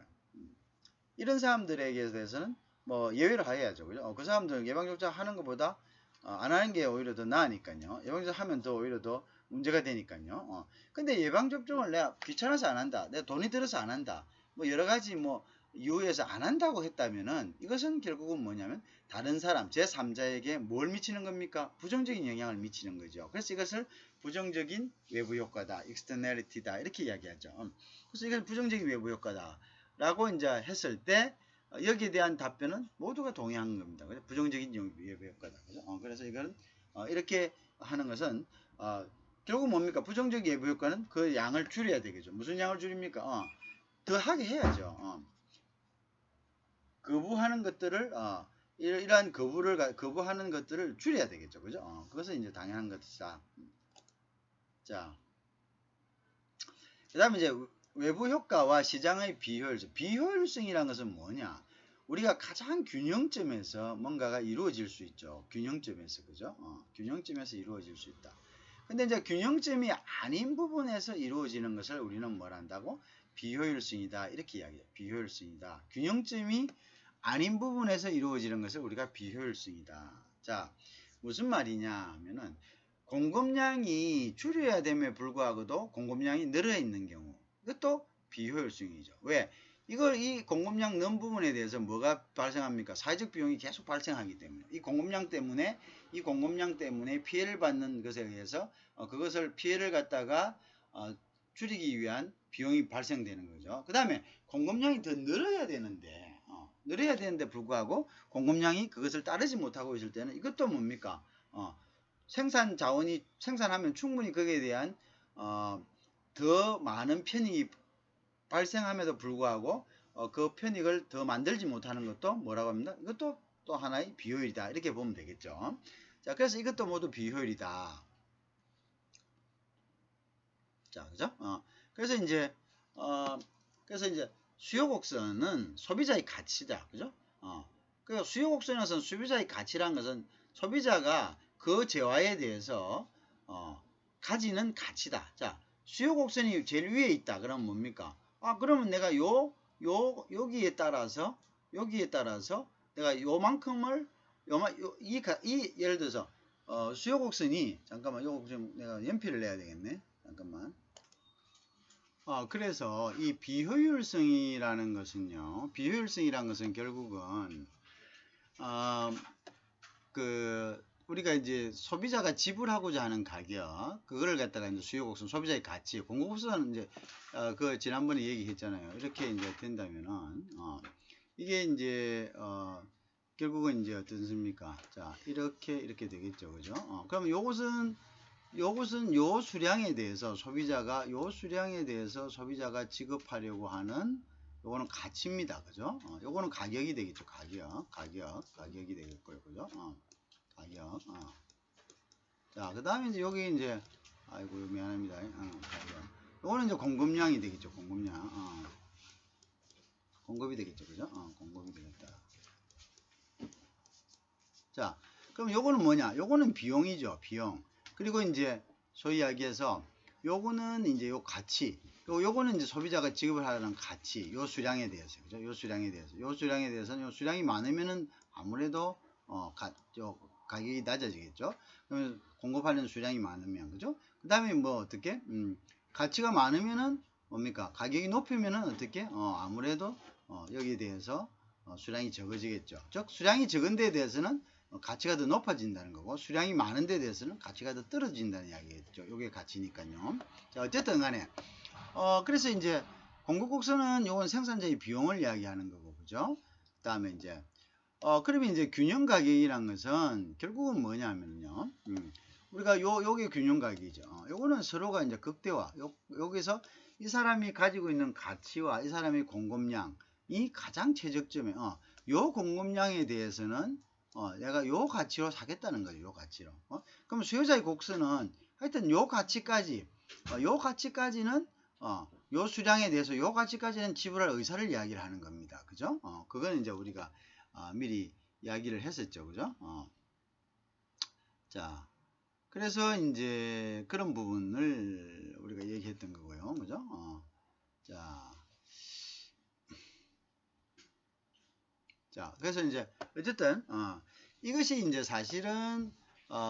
A: 이런 사람들에게 대해서는 뭐 예외를 하야죠. 그죠? 그 사람들은 예방접종 하는 것보다 안 하는 게 오히려 더 나으니까요. 예방접종 하면 더 오히려 더 문제가 되니까요. 근데 예방접종을 내가 귀찮아서 안 한다. 내가 돈이 들어서 안 한다. 뭐 여러 가지 뭐 이유에서 안 한다고 했다면은 이것은 결국은 뭐냐면 다른 사람, 제3자에게 뭘 미치는 겁니까? 부정적인 영향을 미치는 거죠. 그래서 이것을 부정적인 외부 효과다, externality다 이렇게 이야기하죠. 그래서 이건 부정적인 외부 효과다 라고 이제 했을 때 여기에 대한 답변은 모두가 동의하는 겁니다. 그죠? 부정적인 외부 효과다. 그죠? 그래서 이건 이렇게 하는 것은 결국 뭡니까? 부정적 외부 효과는 그 양을 줄여야 되겠죠. 무슨 양을 줄입니까? 더 하게 해야죠. 거부하는 것들을 이러한 거부하는 것들을 줄여야 되겠죠. 그죠? 그것은 이제 당연한 것이다. 자, 그 다음에 이제 외부 효과와 시장의 비효율성. 비효율성이라는 것은 뭐냐? 우리가 가장 균형점에서 뭔가가 이루어질 수 있죠. 균형점에서, 그죠? 균형점에서 이루어질 수 있다. 근데 이제 균형점이 아닌 부분에서 이루어지는 것을 우리는 뭘 한다고? 비효율성이다. 이렇게 이야기해요. 비효율성이다. 균형점이 아닌 부분에서 이루어지는 것을 우리가 비효율성이다. 자, 무슨 말이냐 하면은 공급량이 줄여야 됨에 불구하고도 공급량이 늘어 있는 경우, 이것도 비효율성이죠. 왜? 이 공급량 는 부분에 대해서 뭐가 발생합니까? 사회적 비용이 계속 발생하기 때문에 이 공급량 때문에 피해를 받는 것에 의해서 그것을 피해를 갖다가 줄이기 위한 비용이 발생되는 거죠. 그 다음에 공급량이 더 늘어야 되는데 불구하고 공급량이 그것을 따르지 못하고 있을 때는 이것도 뭡니까? 생산 자원이 생산하면 충분히 거기에 대한 더 많은 편익이 발생함에도 불구하고 그 편익을 더 만들지 못하는 것도 뭐라고 합니다? 이것도 또 하나의 비효율이다. 이렇게 보면 되겠죠. 자, 그래서 이것도 모두 비효율이다. 자, 그죠? 그래서 이제 수요 곡선은 소비자의 가치다. 그죠? 그러니까 수요 곡선에서는 소비자의 가치라는 것은 소비자가 그 재화에 대해서 가지는 가치다. 자, 수요 곡선이 제일 위에 있다. 그러면 뭡니까? 그러면 내가 여기에 따라서 내가 요만큼을 예를 들어서 수요 곡선이 잠깐만 요거 좀 내가 연필을 내야 되겠네. 잠깐만. 그래서 이 비효율성이라는 것은요. 비효율성이라는 것은 결국은 우리가 이제 소비자가 지불하고자 하는 가격, 그거를 갖다가 이제 수요 곡선, 소비자의 가치, 공급 곡선은 이제 지난번에 얘기했잖아요. 이렇게 이제 된다면은 이게 이제 결국은 이제 어떻습니까? 자, 이렇게 되겠죠, 그죠? 그러면 요것은 요 수량에 대해서 소비자가 지급하려고 하는 요거는 가치입니다, 그죠? 요거는 가격이 되겠죠, 가격이 되겠고요, 그죠? 가격. 자, 그 다음에 이제 여기 이제, 아이고, 미안합니다. 가격. 요거는 이제 공급량이 되겠죠, 공급량. 공급이 되겠죠, 그죠? 공급이 되겠다. 자, 그럼 요거는 뭐냐? 요거는 비용이죠. 비용. 그리고 이제 소위 이야기해서 요거는 이제 요 가치. 요거는 이제 소비자가 지급을 하는 가치. 요 수량에 대해서. 그죠? 요 수량에 대해서. 요 수량에 대해서는 요 수량이 많으면은 아무래도 가격이 낮아지겠죠. 그러면 공급하는 수량이 많으면 그죠? 그다음에 뭐 어떻게? 가치가 많으면은 뭡니까? 가격이 높으면은 어떻게? 아무래도 여기에 대해서 수량이 적어지겠죠. 즉 수량이 적은 데에 대해서는 가치가 더 높아진다는 거고 수량이 많은 데에 대해서는 가치가 더 떨어진다는 이야기겠죠. 이게 가치니까요. 자 어쨌든 간에 그래서 이제 공급곡선은 요건 생산자의 비용을 이야기하는 거고 그죠? 그다음에 이제 그러면 이제 균형 가격이란 것은 결국은 뭐냐면요. 우리가 요게 균형 가격이죠. 요거는 서로가 이제 극대화. 여기서 이 사람이 가지고 있는 가치와 이 사람의 공급량이 가장 최적점에 요 공급량에 대해서는 내가 요 가치로 사겠다는 거죠. 요 가치로. 그럼 수요자의 곡선은 하여튼 요 가치까지 요 가치까지는 요 수량에 대해서 요 가치까지는 지불할 의사를 이야기를 하는 겁니다. 그죠? 그거는 이제 우리가 미리 이야기를 했었죠. 그죠? 자, 그래서 이제 그런 부분을 우리가 얘기했던 거고요. 그죠? 자, 그래서 이제 어쨌든 이것이 이제 사실은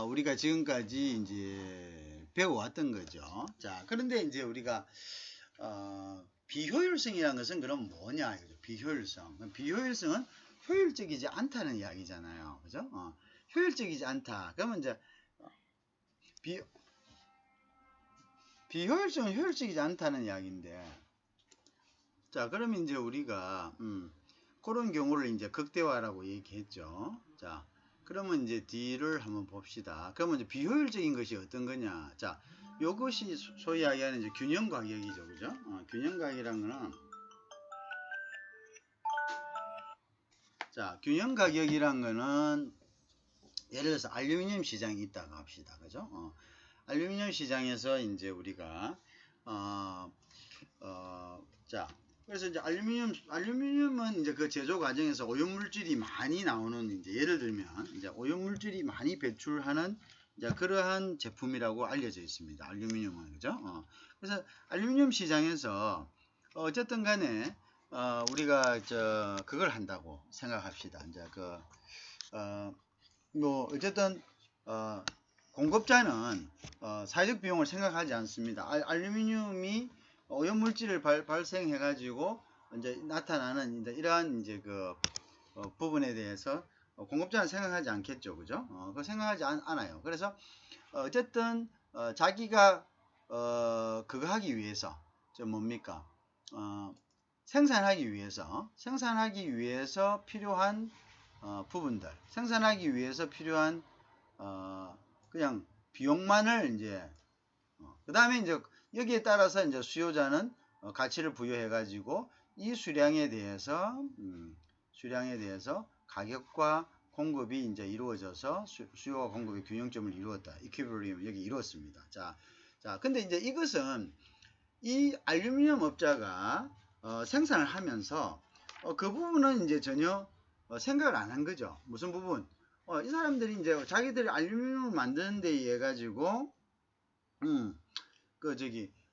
A: 우리가 지금까지 이제 배워왔던 거죠. 자, 그런데 이제 우리가 비효율성이라는 것은 그럼 뭐냐 이거죠. 비효율성. 비효율성은 효율적이지 않다는 이야기잖아요. 그죠? 효율적이지 않다. 그러면 이제 비효율성은 효율적이지 않다는 이야기인데, 자, 그러면 이제 우리가 그런 경우를 이제 극대화라고 얘기했죠. 자, 그러면 이제 D를 한번 봅시다. 그러면 이제 비효율적인 것이 어떤 거냐? 자, 요것이 소위 이야기하는 이제 균형 가격이죠, 그죠? 균형 가격이란 거는 자, 균형 가격이란 거는 예를 들어서 알루미늄 시장이 있다고 합시다, 그죠? 알루미늄 시장에서 이제 우리가 자, 그래서 이제 알루미늄은 이제 그 제조 과정에서 오염물질이 많이 나오는 이제 예를 들면 이제 오염물질이 많이 배출하는 이제 그러한 제품이라고 알려져 있습니다. 알루미늄은 그죠? 그래서 알루미늄 시장에서 어쨌든 간에 우리가 그걸 한다고 생각합시다. 이제 뭐 어쨌든 공급자는 사회적 비용을 생각하지 않습니다. 알루미늄이 오염물질을 발생해 가지고 이제 나타나는 이제 이러한 이제 부분에 대해서 공급자는 생각하지 않겠죠, 그죠? 그거 생각하지 않아요. 그래서 어쨌든 자기가 그거 하기 위해서 뭡니까? 생산하기 위해서 필요한 부분들, 생산하기 위해서 필요한 그냥 비용만을 이제 그 다음에 이제 여기에 따라서 이제 수요자는 가치를 부여해 가지고 이 수량에 대해서 가격과 공급이 이제 이루어져서 수요와 공급의 균형점을 이루었다. 이퀴브리엄 여기 이루었습니다. 자, 근데 이제 이것은 이 알루미늄 업자가 생산을 하면서 그 부분은 이제 전혀 생각을 안 한 거죠. 무슨 부분? 이 사람들이 이제 자기들이 알루미늄을 만드는 데 의해 가지고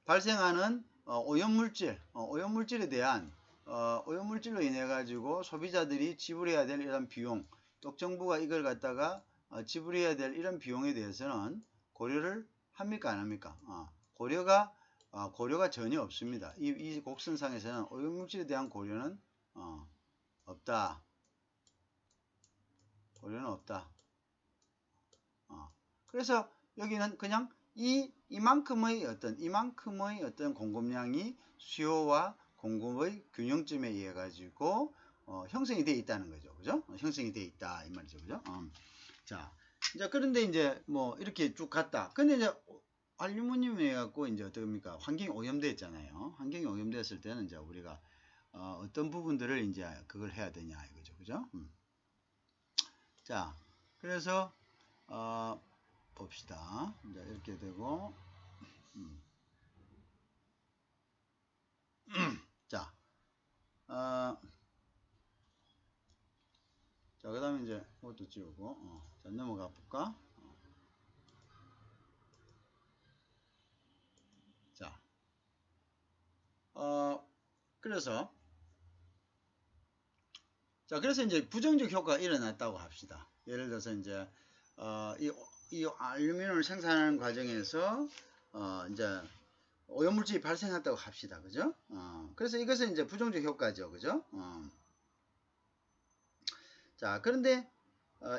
A: 발생하는 오염물질에 대한 오염물질로 인해 가지고 소비자들이 지불해야 될 이런 비용, 또 정부가 이걸 갖다가 지불해야 될 이런 비용에 대해서는 고려를 합니까 안 합니까? 고려가 전혀 없습니다. 이 곡선상에서는 오염물질에 대한 고려는 없다. 고려는 없다. 그래서 여기는 그냥 이만큼의 어떤 공급량이 수요와 공급의 균형점에 의해 가지고 형성이 되어 있다는 거죠. 그죠? 형성이 되어 있다 이 말이죠. 그죠? 자, 이제 그런데 이제 뭐 이렇게 쭉 갔다. 근데 이제 알루미늄에 갖고 이제 어떻습니까? 환경이 오염됐잖아요. 환경이 오염됐을 때는 이제 우리가 어떤 부분들을 이제 그걸 해야 되냐 이거죠. 그죠? 자, 그래서 봅시다. 이제 이렇게 되고 자, 그 다음에 이제 이것도 지우고 자, 넘어가 볼까? 자, 그래서 이제 부정적 효과가 일어났다고 합시다. 예를 들어서 이제 이 알루미늄을 생산하는 과정에서 이제 오염물질이 발생했다고 합시다. 그죠? 그래서 이것은 이제 부정적 효과죠. 그죠? 자, 그런데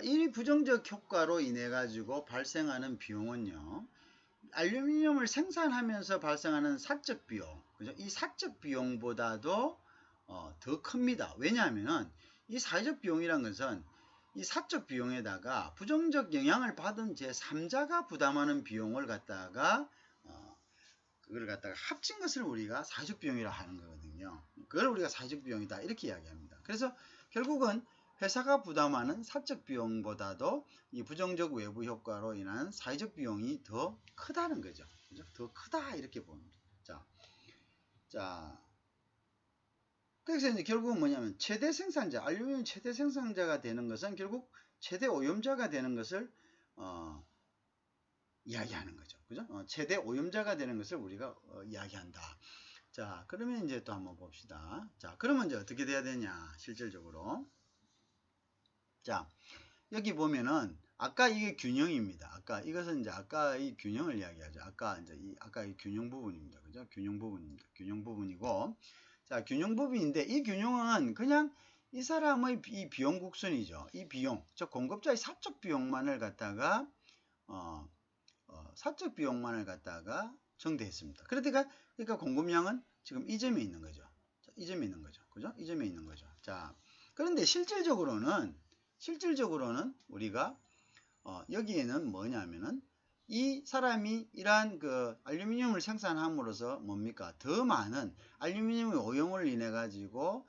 A: 이 부정적 효과로 인해 가지고 발생하는 비용은요. 알루미늄을 생산하면서 발생하는 사적 비용, 그죠? 이 사적 비용보다도 더 큽니다. 왜냐하면은 이 사적 비용이란 것은 이 사적 비용에다가 부정적 영향을 받은 제3자가 부담하는 비용을 갖다가 그걸 갖다가 합친 것을 우리가 사적 비용이라 하는 거거든요. 그걸 우리가 사적 비용이다 이렇게 이야기합니다. 그래서 결국은 회사가 부담하는 사적 비용보다도 이 부정적 외부 효과로 인한 사회적 비용이 더 크다는 거죠. 그죠? 더 크다 이렇게 봅니다. 자, 그래서 이제 결국은 뭐냐면 최대 생산자, 알루미늄 최대 생산자가 되는 것은 결국 최대 오염자가 되는 것을 이야기하는 거죠. 그죠? 최대 오염자가 되는 것을 우리가 이야기한다. 자, 그러면 이제 또 한번 봅시다. 자, 그러면 이제 어떻게 돼야 되냐, 실질적으로. 자, 여기 보면은 아까 이게 균형입니다. 아까 이것은 이제 아까 이 균형을 이야기하죠. 아까 이 균형 부분입니다. 그죠? 균형 부분입니다. 균형 부분이고, 자, 균형 부분인데 이 균형은 그냥 이 사람의 이 비용 곡선이죠. 이 비용, 즉 공급자의 사적 비용만을 갖다가 사적 비용만을 갖다가 정대했습니다. 그러니까 공급량은 지금 이 점에 있는 거죠. 자, 이 점에 있는 거죠. 그죠? 이 점에 있는 거죠. 자, 그런데 실질적으로는 우리가 여기에는 뭐냐면은 이 사람이 이러한 그 알루미늄을 생산함으로써 뭡니까? 더 많은 알루미늄의 오염을 인해 가지고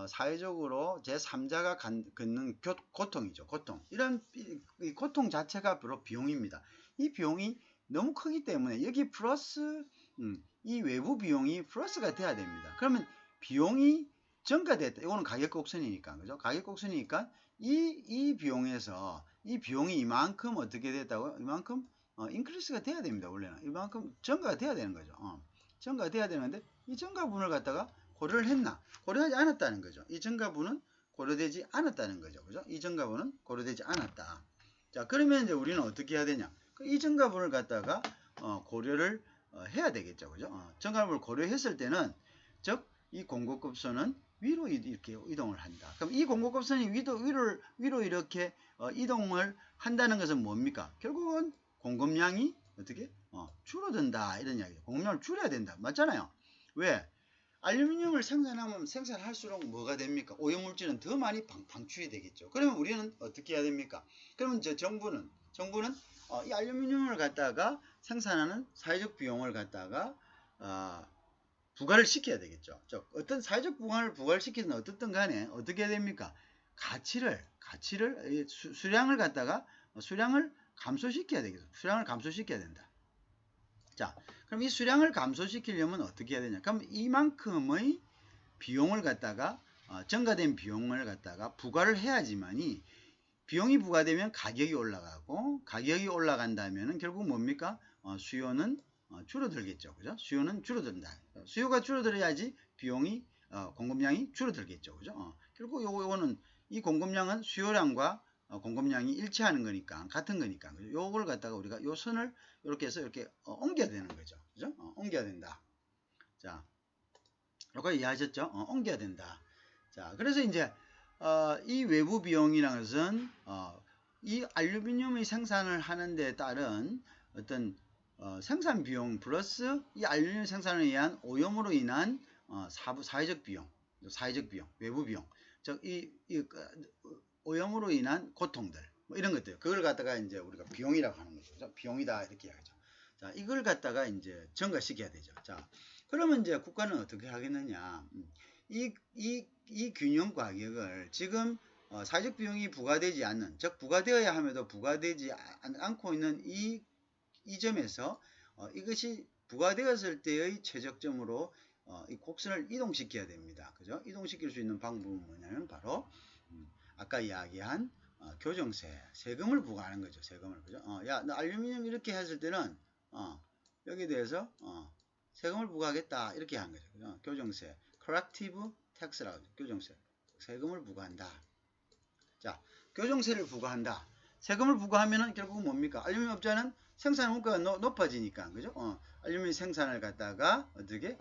A: 사회적으로 제3자가 겪는 고통이죠. 고통. 이런 이 고통 자체가 바로 비용입니다. 이 비용이 너무 크기 때문에 여기 플러스 이 외부 비용이 플러스가 돼야 됩니다. 그러면 비용이 증가됐다. 이거는 가격 곡선이니까. 그죠? 가격 곡선이니까 이 비용에서 이 비용이 이만큼 어떻게 됐다고요? 이만큼 인크리스가 돼야 됩니다. 원래는 이만큼 증가가 돼야 되는 거죠. 증가가 돼야 되는데 이 증가분을 갖다가 고려를 했나? 고려하지 않았다는 거죠. 이 증가분은 고려되지 않았다는 거죠. 그죠? 이 증가분은 고려되지 않았다. 자, 그러면 이제 우리는 어떻게 해야 되냐? 이 증가분을 갖다가 고려를 해야 되겠죠. 그죠? 증가분을 고려했을 때는 즉 이 공급급선은 위로 이렇게 이동을 한다. 그럼 이 공급급선이 위로 이렇게 이동을 한다는 것은 뭡니까? 결국은 공급량이 어떻게 줄어든다 이런 이야기죠. 공급량을 줄여야 된다. 맞잖아요. 왜? 알루미늄을 생산할수록 뭐가 됩니까? 오염물질은 더 많이 방출이 되겠죠. 그러면 우리는 어떻게 해야 됩니까? 그러면 이제 정부는 이 알루미늄을 갖다가 생산하는 사회적 비용을 갖다가 부과를 시켜야 되겠죠. 어떤 사회적 부과를 시키든 어떻든 간에 어떻게 해야 됩니까? 수량을 갖다가 수량을 감소시켜야 되겠죠. 수량을 감소시켜야 된다. 자, 그럼 이 수량을 감소시키려면 어떻게 해야 되냐? 그럼 이만큼의 비용을 갖다가 증가된 비용을 갖다가 부과를 해야지만이 비용이 부과되면 가격이 올라가고 가격이 올라간다면은 결국 뭡니까? 수요는 줄어들겠죠. 그죠? 수요는 줄어든다. 수요가 줄어들어야지 비용이 공급량이 줄어들겠죠. 그죠? 결국 요거는 이 공급량은 수요량과 공급량이 일치하는 거니까 같은 거니까 요걸 갖다가 우리가 요 선을 이렇게 해서 이렇게 옮겨야 되는 거죠. 그죠? 옮겨야 된다. 자, 요거 이해하셨죠? 옮겨야 된다. 자, 그래서 이제 이 외부 비용이라는 것은 이 알루미늄의 생산을 하는 데 따른 어떤 생산 비용 플러스 이 알루미늄 생산에 의한 오염으로 인한 사회적 비용, 외부 비용, 즉 이 오염으로 인한 고통들, 뭐 이런 것들, 그걸 갖다가 이제 우리가 비용이라고 하는 거죠. 비용이다 이렇게 하죠. 자, 이걸 갖다가 이제 증가시켜야 되죠. 자, 그러면 이제 국가는 어떻게 하겠느냐? 이 균형 가격을 지금 사회적 비용이 부과되지 않는, 즉 부과되어야 함에도 부과되지 않고 있는 이 점에서 이것이 부과되었을 때의 최적점으로 이 곡선을 이동시켜야 됩니다. 그죠? 이동시킬 수 있는 방법은 뭐냐면 바로 아까 이야기한 교정세, 세금을 부과하는 거죠. 세금을, 그죠? 야, 너 알루미늄 이렇게 했을 때는, 여기에 대해서, 세금을 부과하겠다. 이렇게 한 거죠. 그죠? 교정세. corrective tax라고 하죠. 교정세. 세금을 부과한다. 자, 교정세를 부과한다. 세금을 부과하면은 결국은 뭡니까? 알루미늄 업자는 생산 원가가 높아지니까, 그죠? 알루미늄 생산을 갖다가 어떻게?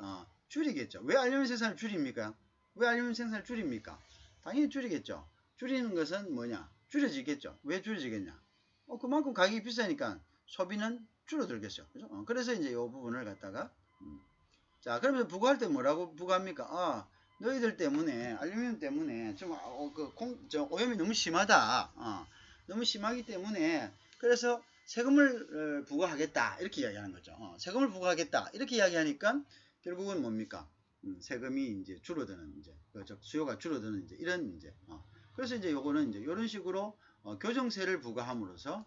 A: 줄이겠죠. 왜 알루미늄 생산을 줄입니까? 왜 알루미늄 생산을 줄입니까? 당연히 줄이겠죠. 줄이는 것은 뭐냐? 줄여지겠죠. 왜 줄여지겠냐? 그만큼 가격이 비싸니까 소비는 줄어들겠죠. 그죠? 그래서 이제 이 부분을 갖다가, 자, 그러면 부과할 때 뭐라고 부과합니까? 너희들 때문에, 알루미늄 때문에, 좀, 오염이 너무 심하다. 너무 심하기 때문에, 그래서 세금을 부과하겠다. 이렇게 이야기하는 거죠. 세금을 부과하겠다. 이렇게 이야기하니까, 결국은 뭡니까? 세금이 이제 줄어드는, 이제, 수요가 줄어드는, 이제, 이런, 이제, 그래서 이제 요거는 이제, 이런 식으로, 교정세를 부과함으로써,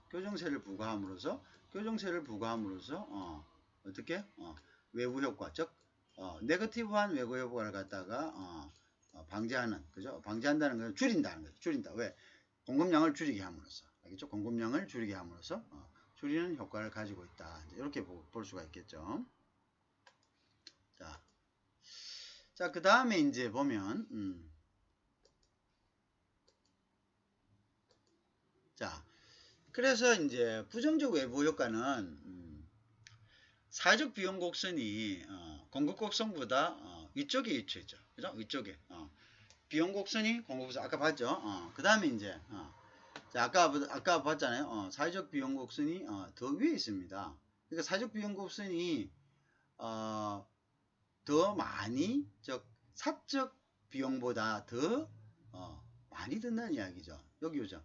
A: 어떻게? 외부 효과, 즉, 네거티브한 외부 효과를 갖다가, 방지하는, 그죠? 방지한다는 건 줄인다는 거죠. 줄인다. 왜? 공급량을 줄이게 함으로써. 알겠죠? 공급량을 줄이게 함으로써, 줄이는 효과를 가지고 있다. 이렇게 볼 수가 있겠죠. 자, 그 다음에 이제 보면, 자, 그래서 이제 부정적 외부 효과는, 사회적 비용 곡선이 공급 곡선보다 위쪽에 위치해 있죠. 그죠? 위쪽에. 비용 곡선이 공급 곡선 아까 봤죠? 그 다음에 이제 자, 아까 봤잖아요. 사회적 비용 곡선이 더 위에 있습니다. 그러니까 사회적 비용 곡선이 더 많이 즉 사적 비용보다 더 많이 든다는 이야기죠. 여기 오죠.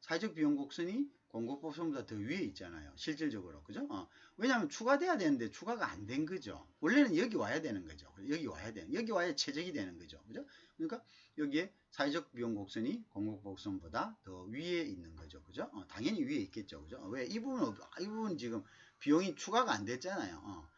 A: 사회적 비용 곡선이 공급 곡선보다 더 위에 있잖아요. 실질적으로. 그죠? 왜냐하면 추가돼야 되는데 추가가 안 된 거죠. 원래는 여기 와야 되는 거죠. 여기 와야 최적이 되는 거죠. 그죠? 그러니까 여기에 사회적 비용 곡선이 공급 곡선보다 더 위에 있는 거죠. 그죠? 당연히 위에 있겠죠. 그죠? 왜? 이 부분 지금 비용이 추가가 안 됐잖아요.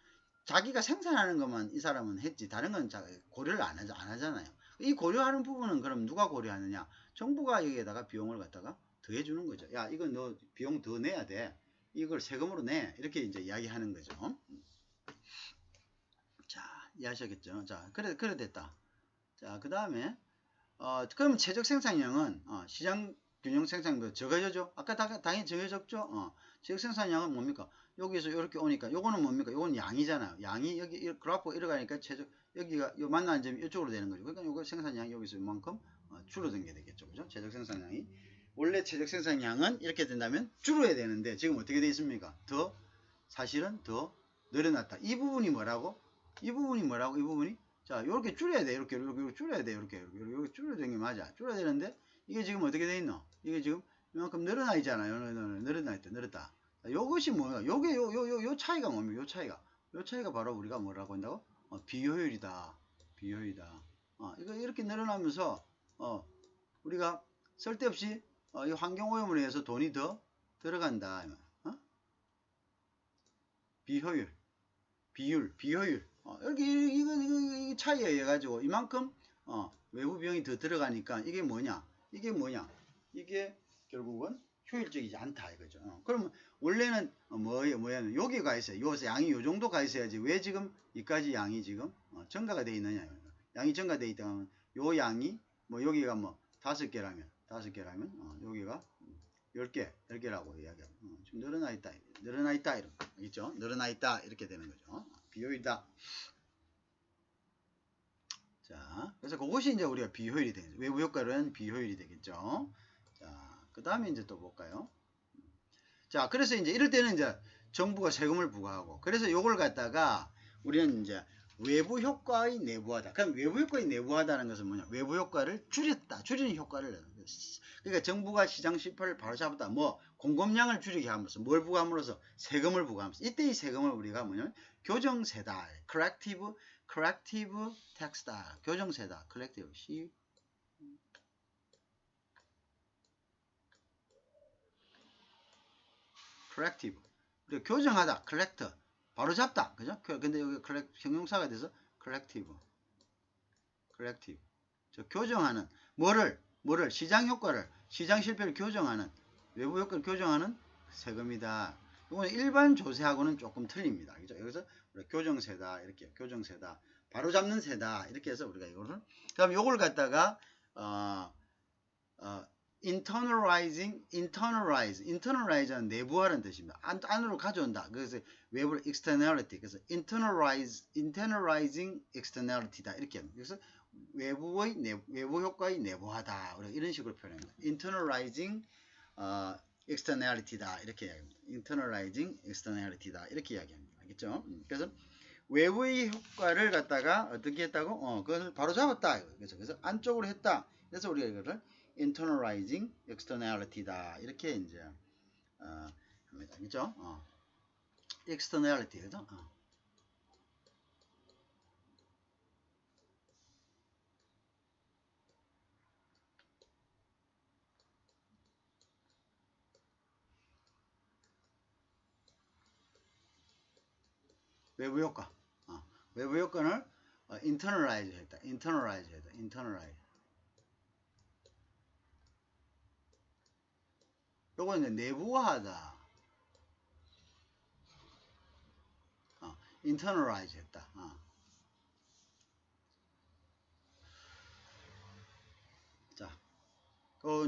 A: 자기가 생산하는 것만 이 사람은 했지 다른 건 고려를 안 하잖아요. 이 고려하는 부분은 그럼 누가 고려하느냐? 정부가 여기에다가 비용을 갖다가 더해주는 거죠. 야, 이건 너 비용 더 내야 돼. 이걸 세금으로 내. 이렇게 이제 이야기하는 거죠. 자, 이해하셨겠죠? 자, 그래 됐다. 자, 그 다음에, 그럼 최적 생산량은, 시장 균형 생산량보다 적어져죠? 아까 당연히 적어졌죠? 최적 생산량은 뭡니까? 여기서 이렇게 오니까, 요거는 뭡니까? 요거는 양이잖아요. 양이 여기, 그래프가 이러가니까 최적, 여기가, 요 만나는 점이 이쪽으로 되는 거죠. 그러니까 요거 생산량이 여기서 이만큼 줄어든 게 되겠죠. 그죠? 최적 생산량이. 원래 최적 생산량은 이렇게 된다면 줄어야 되는데 지금 어떻게 되어 있습니까? 사실은 더 늘어났다. 이 부분이 뭐라고? 이 부분이 자, 요렇게 줄여야 돼. 이렇게 줄여야 돼. 이렇게 줄여야 되는 게 맞아. 줄여야 되는데 이게 지금 어떻게 돼 있노? 이게 지금 이만큼 늘어나 있잖아요. 늘었다. 요것이 뭐야? 요게 요 차이가 뭡니까? 요 차이가 바로 우리가 뭐라고 한다고? 비효율이다. 이거 이렇게 늘어나면서 우리가 쓸데없이 이 환경오염을 해서 돈이 더 들어간다. 비효율. 여기 이거 차이에 의해 가지고 이만큼 외부 비용이 더 들어가니까 이게 뭐냐? 이게 결국은 효율적이지 않다 이거죠. 그러면 원래는 뭐야? 여기 가 있어요. 여기서 양이 요 정도 가 있어야지. 왜 지금 이까지 양이 지금 증가가 돼 있느냐? 양이 증가돼 있다면 요 양이 뭐 여기가 뭐 5개라면 여기가 10개라고 이야기하고 지금 늘어나 있다 이런 거 있죠? 늘어나 있다 이렇게 되는 거죠. 비효율이다. 자, 그래서 그것이 이제 우리가 비효율이 되겠죠. 외부 효과는 비효율이 되겠죠. 자, 그 다음에 이제 또 볼까요? 자, 그래서 이제 이럴 때는 이제 정부가 세금을 부과하고, 그래서 요걸 갖다가 우리는 이제 외부 효과의 내부하다. 그럼 외부 효과의 내부하다는 것은 뭐냐? 외부 효과를 줄이는 효과를. 그러니까 정부가 시장 실패를 바로잡았다. 뭐 공급량을 줄이게 함으로써 뭘 부과함으로써 세금을 부과하면서 이때 이 세금을 우리가 뭐냐면 교정세다. corrective tax다. 교정세다. collective. corrective. 그리고 교정하다. correct. 바로잡다. 그죠? 근데 여기 형용사가 돼서 corrective. 저 교정하는 뭐를 뭐를 시장 효과를 시장 실패를 교정하는 외부 효과를 교정하는 세금이다. 이거는 일반 조세하고는 조금 틀립니다. 그죠? 여기서 우리가 교정세다 이렇게 교정세다 바로 잡는 세다 이렇게 해서 우리가 이거를 그다음 요걸 갖다가 internalize는 내부화라는 뜻입니다. 안으로 가져온다. 그래서 외부를 externality. 그래서 internalizing externality다. 이렇게 합니다. 그래서 외부 효과의 내부화다. 우리가 이런 식으로 표현합니다. internalizing externality다. 이렇게 이야기합니다. internalizing externality다. 이렇게 이야기합니다. 알겠죠? 그래서 외부의 효과를 갖다가 어떻게 했다고? 그것을 바로 잡았다. 그래서 안쪽으로 했다. 그래서 우리가 이거를 internalizing externality다. 이렇게 이제 합니다. 그죠? externality. 그죠? 외부 효과. 외부 효과를 internalize 했다. internalize 했다. internalize. 요거 이제 내부화하다. internalize 했다. 자,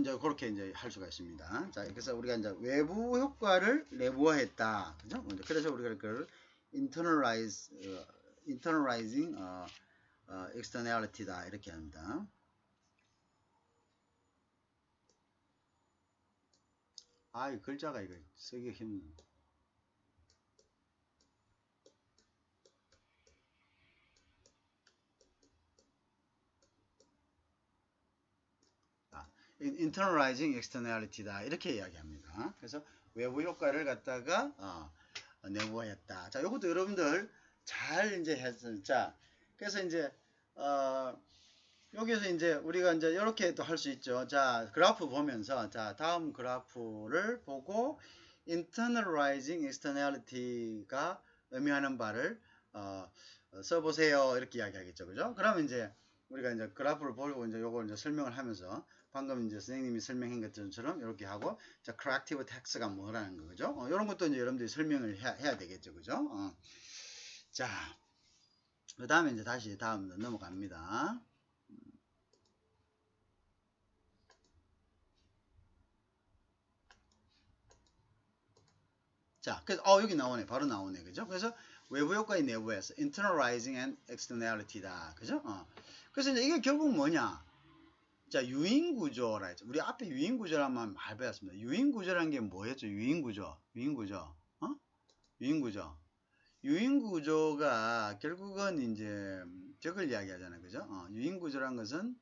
A: 이제 그렇게 이제 할 수가 있습니다. 자, 그래서 우리가 이제 외부 효과를 내부화했다. 그죠? 그래서 우리가 그걸 internalizing externality다. 이렇게 합니다. 이 글자가 이거 쓰기 힘든. internalizing externality다. 이렇게 이야기합니다. 그래서 외부 효과를 갖다가 내부화했다. 자, 요것도 여러분들 잘 이제 했을. 자, 그래서 이제 여기서 이제 우리가 이제 이렇게 또 할 수 있죠. 자, 그래프 보면서 자, 다음 그래프를 보고 internalizing externality가 의미하는 바를 써보세요. 이렇게 이야기하겠죠. 그죠? 그러면 이제 우리가 이제 그래프를 보고 이제 요걸 이제 설명을 하면서 방금 이제 선생님이 설명한 것처럼 이렇게 하고 자, corrective tax가 뭐라는 거죠? 이런 것도 이제 여러분들이 설명을 해야 되겠죠. 그죠? 자, 그 다음에 이제 다시 다음 넘어갑니다. 자, 그래서 여기 나오네. 바로 나오네. 그죠? 그래서 외부 효과의 내부에서 internalizing and externality다. 그죠? 그래서 이제 이게 결국 뭐냐? 자, 유인구조라 했죠. 우리 앞에 유인구조라만 말 배웠습니다. 유인구조라는 게 뭐였죠? 유인구조. 유인구조가 결국은 이제 저걸 이야기하잖아요. 그죠? 유인구조란 것은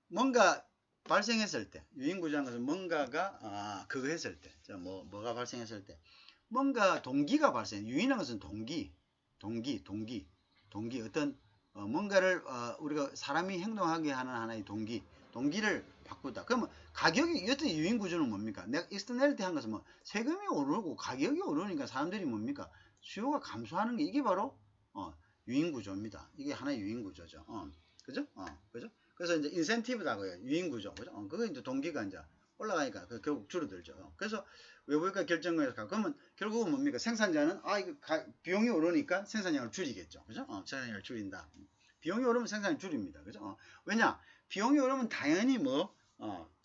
A: 뭔가 발생했을 때, 유인구조라는 것은 뭔가가 그거 했을 때, 자, 뭐가 발생했을 때, 뭔가 동기가 발생. 유인한 것은 동기, 어떤 뭔가를 우리가 사람이 행동하게 하는 하나의 동기를 바꾸다. 그러면 가격이 이것도 유인구조는 뭡니까? 내가 익스터널리티 한 것은 뭐 세금이 오르고 가격이 오르니까 사람들이 뭡니까? 수요가 감소하는 게 이게 바로 유인구조입니다. 이게 하나의 유인구조죠. 그죠? 그죠? 그래서 이제 인센티브라고요. 유인구조. 그죠? 그거 이제 동기가 이제 올라가니까 결국 줄어들죠. 그래서 외부효과 결정을 그러면 결국은 뭡니까? 생산자는 이거 비용이 오르니까 생산량을 줄이겠죠. 그죠? 생산량을 줄인다. 비용이 오르면 생산량을 줄입니다. 그죠? 왜냐? 비용이 오르면 당연히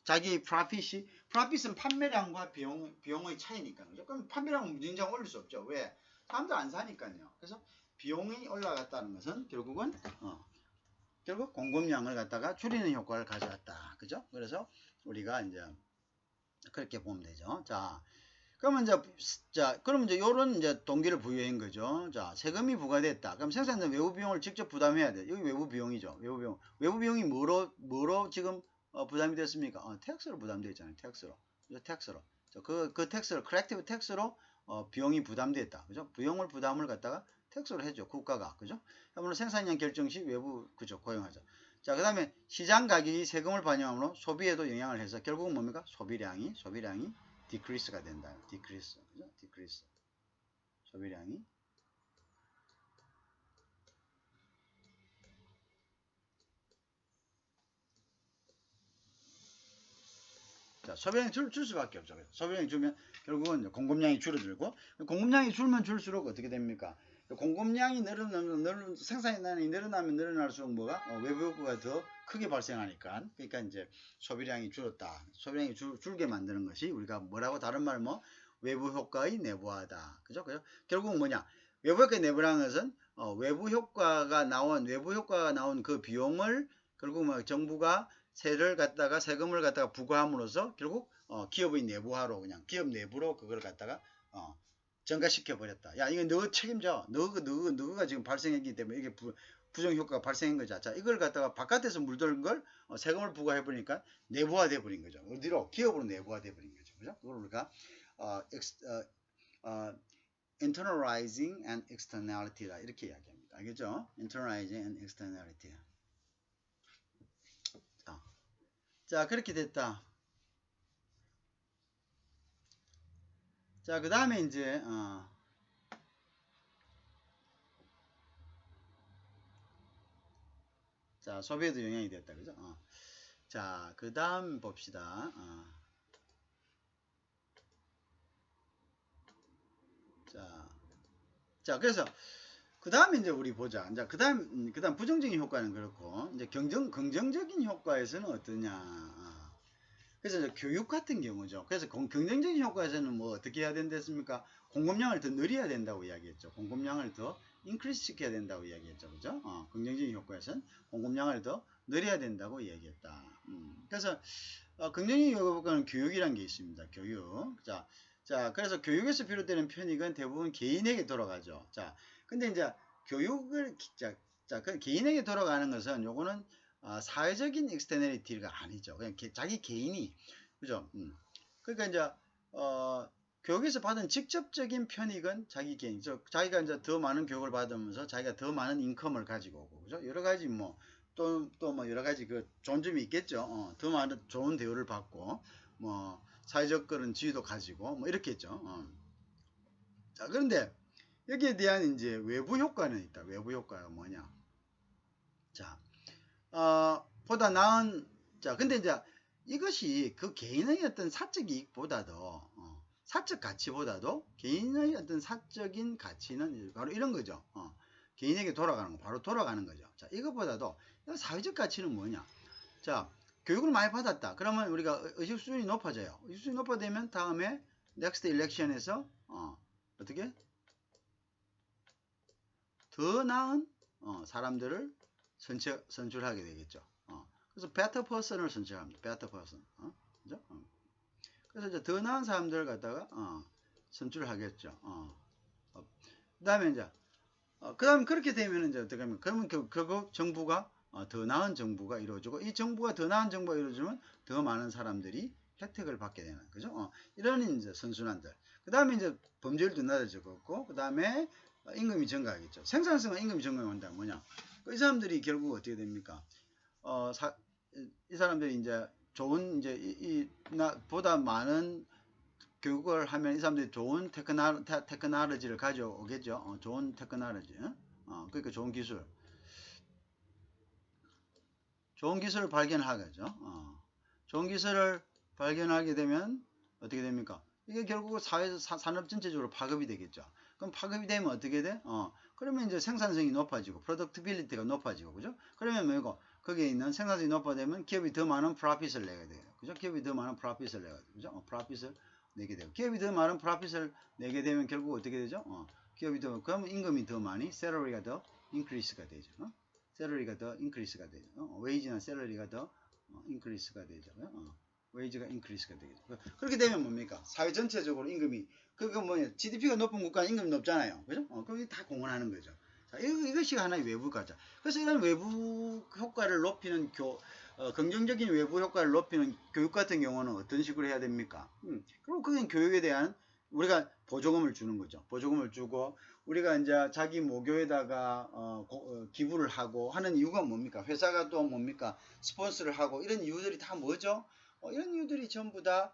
A: 자기 프라핏은 판매량과 비용의 차이니까. 그죠? 그럼 판매량은 무진장 올릴 수 없죠. 왜? 사람들 안 사니까요. 그래서 비용이 올라갔다는 것은 결국 공급량을 갖다가 줄이는 효과를 가져왔다. 그죠? 그래서 우리가 이제 그렇게 보면 되죠. 자, 그러면 이제 요런 이제 동기를 부여한 거죠. 자, 세금이 부과됐다. 그럼 생산자 외부 비용을 직접 부담해야 돼. 여기 외부 비용이죠. 외부 비용이 뭐로 지금 부담이 됐습니까? 텍스로 부담되어 있잖아요. 텍스로. 그 텍스로, corrective 텍스로 비용이 부담됐다. 그죠? 비용을 부담을 갖다가 텍스로 해줘. 국가가. 그죠? 그러면 생산량 결정 시 외부 그죠? 고용하죠. 자, 그 다음에 시장 가격이 세금을 반영함으로 소비에도 영향을 해서 결국은 뭡니까? 소비량이 decrease가 된다. decrease. 그죠? decrease. 소비량이 자, 소비량이 줄 수밖에 없죠. 소비량이 줄면 결국은 공급량이 줄어들고, 공급량이 줄면 줄수록 어떻게 됩니까? 공급량이 생산량이 늘어나면 늘어날수록 뭐가? 외부 효과가 더 크게 발생하니까. 그러니까 이제 소비량이 줄었다. 소비량이 줄게 만드는 것이 우리가 뭐라고 다른 말 뭐? 외부 효과의 내부화다. 그죠? 결국 뭐냐? 외부 효과의 내부라는 것은 외부 효과가 나온 그 비용을 결국 뭐 정부가 세금을 갖다가 부과함으로써 결국 기업의 내부화로 그냥 기업 내부로 그걸 갖다가 전가시켜 버렸다. 야, 이거 너 책임져. 너가 지금 발생했기 때문에 이게 부정 효과가 발생한 거죠. 자, 이걸 갖다가 바깥에서 물들은 걸 세금을 부과해 버리니까 내부화돼 버린 거죠. 어디로? 기업으로 내부화돼 버린 거죠. 그죠? 그걸 우리가 internalizing and externality라 이렇게 이야기합니다. 알겠죠? internalizing and externality. 자, 그렇게 됐다. 자, 그 다음에 이제 자, 소비에도 영향이 됐다. 그죠? 자, 그 다음 봅시다. 자, 그래서 그 다음에 이제 우리 보자. 이제 그 다음 부정적인 효과는 그렇고, 이제 긍정적인 효과에서는 어떠냐. 그래서 이제 교육 같은 경우죠. 그래서 긍정적인 효과에서는 뭐 어떻게 해야 된댔습니까? 공급량을 더 늘려야 된다고 이야기했죠. 공급량을 더 인크리스 시켜야 된다고 이야기했죠. 그죠? 긍정적인 효과에서는 공급량을 더 늘려야 된다고 이야기했다. 그래서 긍정적인 효과는 교육이란 게 있습니다. 교육. 자, 그래서 교육에서 비롯되는 편익은 대부분 개인에게 돌아가죠. 자, 근데 이제 교육을 그 개인에게 돌아가는 것은 요거는 사회적인 externality가 아니죠. 그냥 자기 개인이 그죠? 그러니까 이제 교육에서 받은 직접적인 편익은 자기 개인, 자기가 이제 더 많은 교육을 받으면서 자기가 더 많은 인컴을 가지고 오고, 그죠? 여러 가지 뭐 또 뭐 여러 가지 그 좋은 점이 있겠죠. 더 많은 좋은 대우를 받고 뭐 사회적 그런 지위도 가지고 뭐 이렇게 했죠. 자, 그런데 여기에 대한 이제 외부 효과는 있다. 외부 효과가 뭐냐? 자, 보다 나은, 자, 근데 이제 이것이 그 개인의 어떤 사적 이익보다도, 사적 가치보다도 개인의 어떤 사적인 가치는 바로 이런 거죠. 개인에게 돌아가는 거, 바로 돌아가는 거죠. 자, 이것보다도 사회적 가치는 뭐냐? 자, 교육을 많이 받았다. 그러면 우리가 의식 수준이 높아져요. 의식 수준이 높아지면 다음에 넥스트 일렉션에서 어떻게? 더 나은 사람들을 선출하게 되겠죠. 그래서 better person을 선출합니다. better person. 그죠? 그래서 이제 더 나은 사람들을 갖다가 선출을 하겠죠. 그 다음에 이제 그 다음에 그렇게 되면 이제 어떻게 하면 그러면 결국 정부가 더 나은 정부가 이루어지고 이 정부가 더 나은 정부가 이루어지면 더 많은 사람들이 혜택을 받게 되는 거죠. 이런 이제 선순환들. 그 다음에 이제 범죄율도 낮아지고 그 다음에 임금이 증가하겠죠. 생산성과 임금이 증가한다면 뭐냐? 이 사람들이 결국 어떻게 됩니까? 이 사람들이 이제 좋은 이제 보다 많은 교육을 하면 이 사람들이 좋은 테크놀로지를 가져오겠죠. 좋은 테크놀로지. 그러니까 좋은 기술을 발견하겠죠. 좋은 기술을 발견하게 되면 어떻게 됩니까? 이게 결국 산업 전체적으로 파급이 되겠죠. 그럼 파급이 되면 어떻게 돼? 그러면 이제 생산성이 높아지고, 프로덕티빌리티가 높아지고, 그죠? 그러면 뭐고? 거기에 있는 생산성이 높아지면 기업이 더 많은 프로핏을 내게 돼요. 그죠? 기업이 더 많은 프로핏을 내게 돼요. 그죠? 프로핏을 내게 되고. 기업이 더 많은 프로핏을 내게 되면 결국 어떻게 되죠? 그러면 임금이 더 많이, 셀러리가 더 인크리스가 되죠. 셀러리가 더 인크리스가 되죠. 웨이지나 셀러리가 더 인크리스가 되죠. 웨이지가 인크리스가 되겠죠. 그렇게 되면 뭡니까? 사회 전체적으로 임금이 그거 뭐냐? GDP가 높은 국가는 임금이 높잖아요. 그죠? 그게 다 공헌하는 거죠. 자, 이것이 하나의 외부 효과죠. 그래서 이런 외부 효과를 높이는 긍정적인 외부 효과를 높이는 교육 같은 경우는 어떤 식으로 해야 됩니까? 그리고 그건 교육에 대한 우리가 보조금을 주는 거죠. 보조금을 주고 우리가 이제 자기 모교에다가 기부를 하고 하는 이유가 뭡니까? 회사가 또 뭡니까? 스폰서를 하고 이런 이유들이 다 뭐죠? 이런 이유들이 전부 다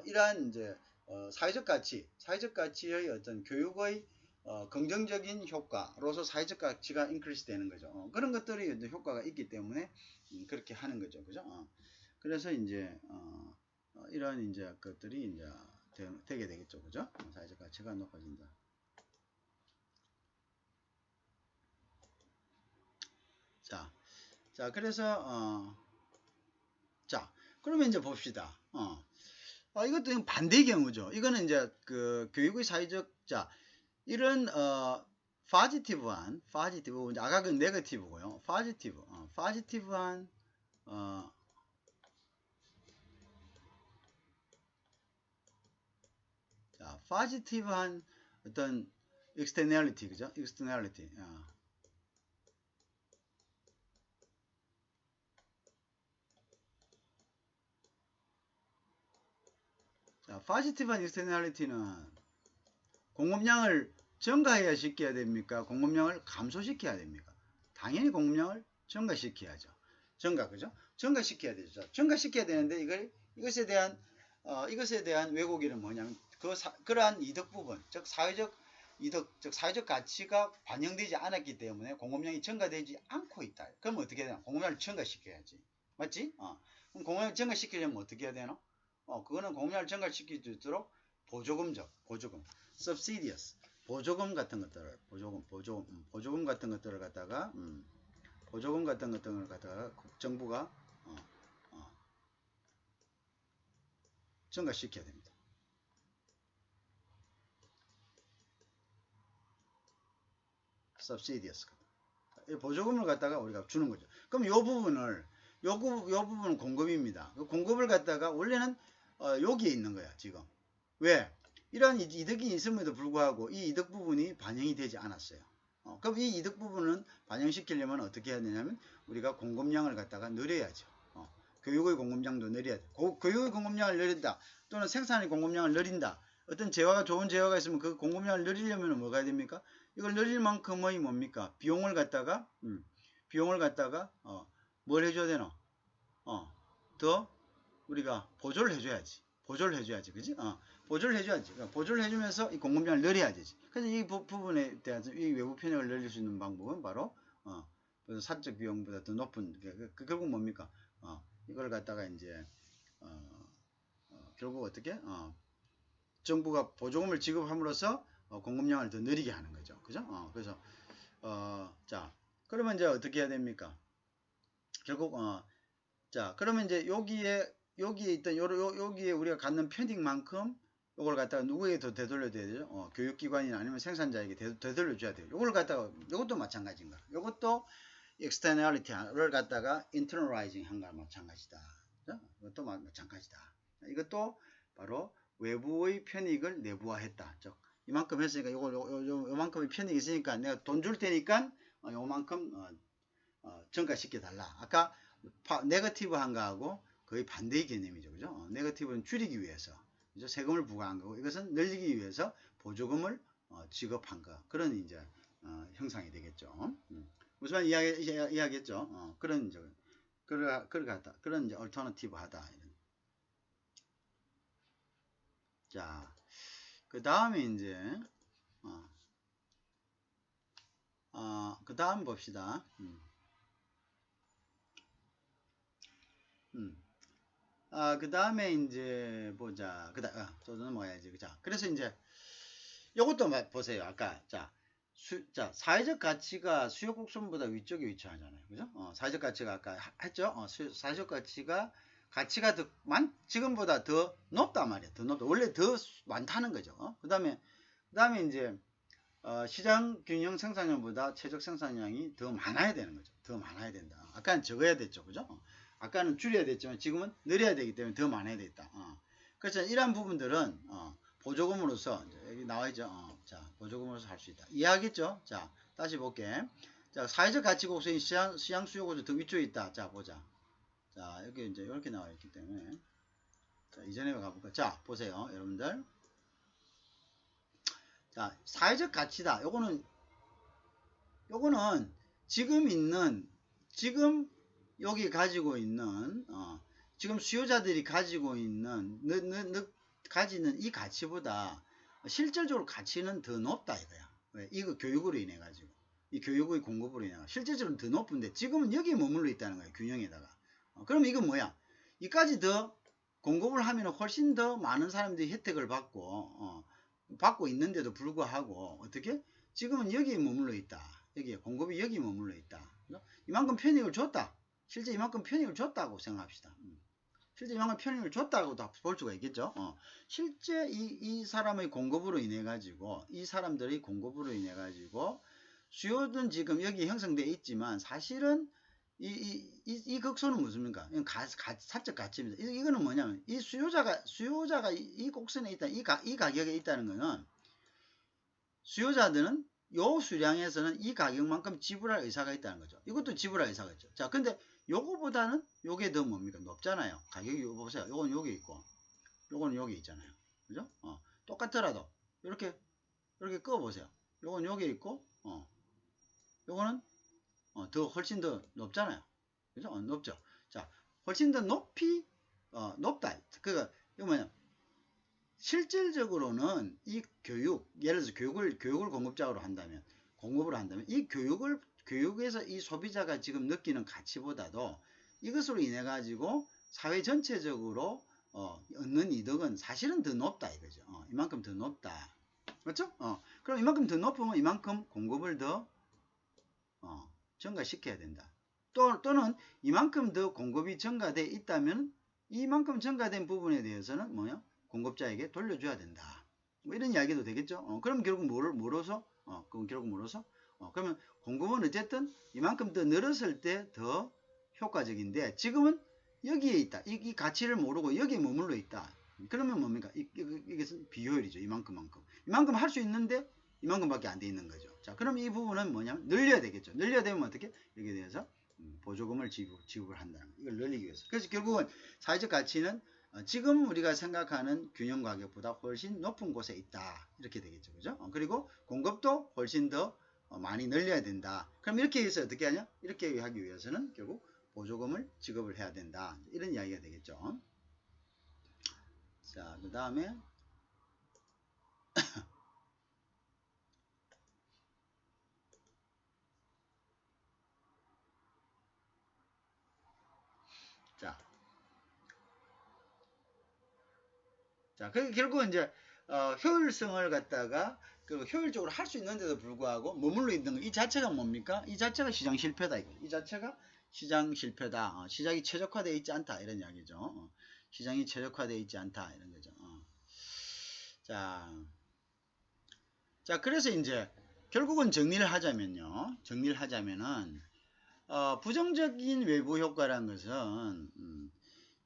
A: 이러한 이제 사회적 가치의 어떤 교육의 긍정적인 효과로서 사회적 가치가 인크리스 되는 거죠. 그런 것들이 효과가 있기 때문에 그렇게 하는 거죠. 그죠? 그래서 이제 이런 이제 것들이 이제 되게 되겠죠. 그죠? 사회적 가치가 높아진다. 자, 그래서, 자, 그러면 이제 봅시다. 이것도 반대의 경우죠. 이거는 이제 그 교육의 사회적, 자, 이런, 파지티브, 아까 그 네거티브고요. 파지티브한, 자, 파지티브한 어떤 externality, 그죠? externality. 자, 파지티브한 externality는 공급량을 증가해야 시켜야 됩니까? 공급량을 감소시켜야 됩니까? 당연히 공급량을 증가시켜야죠. 그죠? 증가시켜야 되죠. 증가시켜야 되는데 이것에 대한 왜곡이는 뭐냐면 그러한 이득 부분, 즉 사회적 이득, 즉 사회적 가치가 반영되지 않았기 때문에 공급량이 증가되지 않고 있다. 그럼 어떻게 해야 되나? 공급량을 증가시켜야지. 맞지? 그럼 공급량을 증가시키려면 어떻게 해야 되나? 그거는 공급량을 증가시킬 수 있도록 보조금, subsidious, 보조금 같은 것들을 갖다가 정부가 증가시켜야 됩니다. subsidious, 보조금을 갖다가 우리가 주는 거죠. 그럼 요 부분은 공급입니다. 그 공급을 갖다가 원래는 여기에 있는 거야 지금. 왜? 이러한 이득이 있음에도 불구하고 이 이득 부분이 반영이 되지 않았어요. 그럼 이 이득 부분은 반영시키려면 어떻게 해야 되냐면 우리가 공급량을 갖다가 늘려야죠. 교육의 공급량도 늘려야 돼. 교육의 공급량을 늘린다. 또는 생산의 공급량을 늘린다. 어떤 좋은 재화가 있으면 그 공급량을 늘리려면 뭐가 해야 됩니까? 이걸 늘릴 만큼의 뭡니까? 비용을 갖다가 뭘 해줘야 되나? 더 우리가 보조를 해줘야지. 그지? 보조를 해줘야지. 보조를 해주면서 이 공급량을 늘려야 되지. 그래서 이 부분에 대해서 이 외부 편익을 늘릴 수 있는 방법은 바로, 사적 비용보다 더 높은, 결국 뭡니까? 이걸 갖다가 이제, 결국 어떻게? 정부가 보조금을 지급함으로써 공급량을 더 늘리게 하는 거죠. 그죠? 그래서, 자, 그러면 이제 어떻게 해야 됩니까? 결국, 자, 그러면 이제 여기에 있던, 여기에 우리가 갖는 편익만큼 요걸 갖다가 누구에게 더 되돌려야 되죠? 교육기관이나 아니면 생산자에게 되돌려줘야 돼요. 요걸 갖다가, 요것도 마찬가지인가. 요것도 externality를 갖다가 internalizing 한 거랑 마찬가지다. 이것도 마찬가지다. 이것도 바로 외부의 편익을 내부화했다. 즉, 이만큼 했으니까 요만큼의 편익이 있으니까 내가 돈 줄 테니까 요만큼 증가시켜 달라. 아까 네거티브 한 거하고 거의 반대의 개념이죠. 그죠? 네거티브는 줄이기 위해서, 그죠? 세금을 부과한 거고, 이것은 늘리기 위해서 보조금을 지급한 거. 그런 이제 형상이 되겠죠. 무슨 말 이야기했죠? 그런 이제 그런 이제 얼터너티브 하다. 자, 그 다음에 이제 그 다음 봅시다. 그 다음에 이제 보자. 또 넘어가야지. 자, 그래서 이제 요것도 보세요. 아까 자, 사회적 가치가 수요 곡선보다 위쪽에 위치하잖아요. 그죠? 사회적 가치가 아까 했죠? 사회적 가치가 지금보다 더 높단 말이야. 더 높다. 원래 더 많다는 거죠. 그 다음에 이제 시장 균형 생산량보다 최적 생산량이 더 많아야 되는 거죠. 더 많아야 된다. 아까는 적어야 됐죠. 그죠? 아까는 줄여야 됐지만 지금은 늘려야 되기 때문에 더 많아야 되겠다. 그래서 이러한 부분들은 보조금으로서 여기 나와있죠. 자, 보조금으로서 할 수 있다. 이해하겠죠? 자, 다시 볼게. 자, 사회적 가치 곡선이 시장 수요 곡선 더 위쪽에 있다. 자, 보자. 자, 여기 이제 이렇게 나와 있기 때문에 자, 이전에 가볼까? 자, 보세요, 여러분들. 자, 사회적 가치다. 요거는 지금 여기 가지고 있는 지금 수요자들이 가지고 있는 가지는 이 가치보다 실질적으로 가치는 더 높다 이거야. 왜? 이거 교육으로 인해 가지고 이 교육의 공급으로 인해 실질적으로 더 높은데 지금은 여기에 머물러 있다는 거야. 균형에다가. 그럼 이건 뭐야? 이까지 더 공급을 하면 훨씬 더 많은 사람들이 혜택을 받고 있는데도 불구하고 어떻게 지금은 여기에 머물러 있다. 여기에 공급이 여기 머물러 있다. 이만큼 편익을 줬다. 실제 이만큼 편익을 줬다고 생각합시다. 실제 이만큼 편익을 줬다고 다 볼 수가 있겠죠. 실제 이 사람의 공급으로 인해 가지고 이 사람들의 공급으로 인해 가지고 수요는 지금 여기 형성되어 있지만 사실은 이 극소는 무엇입니까? 사적 가치입니다. 이거는 뭐냐면 이 수요자가 이 곡선에 있다, 이 가격에 있다는 거는 수요자들은 요 수량에서는 이 가격만큼 지불할 의사가 있다는 거죠. 이것도 지불할 의사가 있죠. 자, 근데 요거보다는 요게 더 뭡니까? 높잖아요. 가격이 보세요. 요건 여기 있고, 요거는 여기 있잖아요. 그죠? 똑같더라도 이렇게 꺼 보세요. 요건 여기 있고, 요거는 더 훨씬 더 높잖아요. 그죠? 높죠. 자, 훨씬 더 높다. 그니까 이거 뭐냐? 실질적으로는 이 예를 들어서 교육을 공급자로 한다면, 공급을 한다면, 이 교육에서 이 소비자가 지금 느끼는 가치보다도 이것으로 인해 가지고 사회 전체적으로 얻는 이득은 사실은 더 높다 이거죠. 이만큼 더 높다. 맞죠? 그럼 이만큼 더 높으면 이만큼 공급을 더 증가시켜야 된다. 또는 이만큼 더 공급이 증가되어 있다면 이만큼 증가된 부분에 대해서는 뭐냐? 공급자에게 돌려줘야 된다. 뭐 이런 이야기도 되겠죠. 그럼 결국 뭐로서? 그럼 결국 뭐로서? 그러면 공급은 어쨌든 이만큼 더 늘었을 때 더 효과적인데 지금은 여기에 있다. 이 가치를 모르고 여기에 머물러 있다. 그러면 뭡니까? 이것은 비효율이죠. 이만큼 할 수 있는데 이만큼밖에 안 돼 있는 거죠. 자, 그럼 이 부분은 뭐냐면 늘려야 되겠죠. 늘려야 되면 어떻게? 여기에 대해서 보조금을 지급을 한다는 거. 이걸 늘리기 위해서. 그래서 결국은 사회적 가치는 지금 우리가 생각하는 균형 가격보다 훨씬 높은 곳에 있다. 이렇게 되겠죠. 그죠? 그리고 공급도 훨씬 더 많이 늘려야 된다. 그럼 이렇게 해서 어떻게 하냐? 이렇게 하기 위해서는 결국 보조금을 지급을 해야 된다. 이런 이야기가 되겠죠. 자, 그 다음에 자, 결국은 이제 효율성을 갖다가 그리고 효율적으로 할 수 있는데도 불구하고 머물러 있는 거, 이 자체가 뭡니까? 이 자체가 시장 실패다. 이 자체가 시장 실패다. 시장이 최적화되어 있지 않다. 이런 이야기죠. 시장이 최적화되어 있지 않다. 이런 거죠. 자, 그래서 이제 결국은 정리를 하자면요. 부정적인 외부 효과라는 것은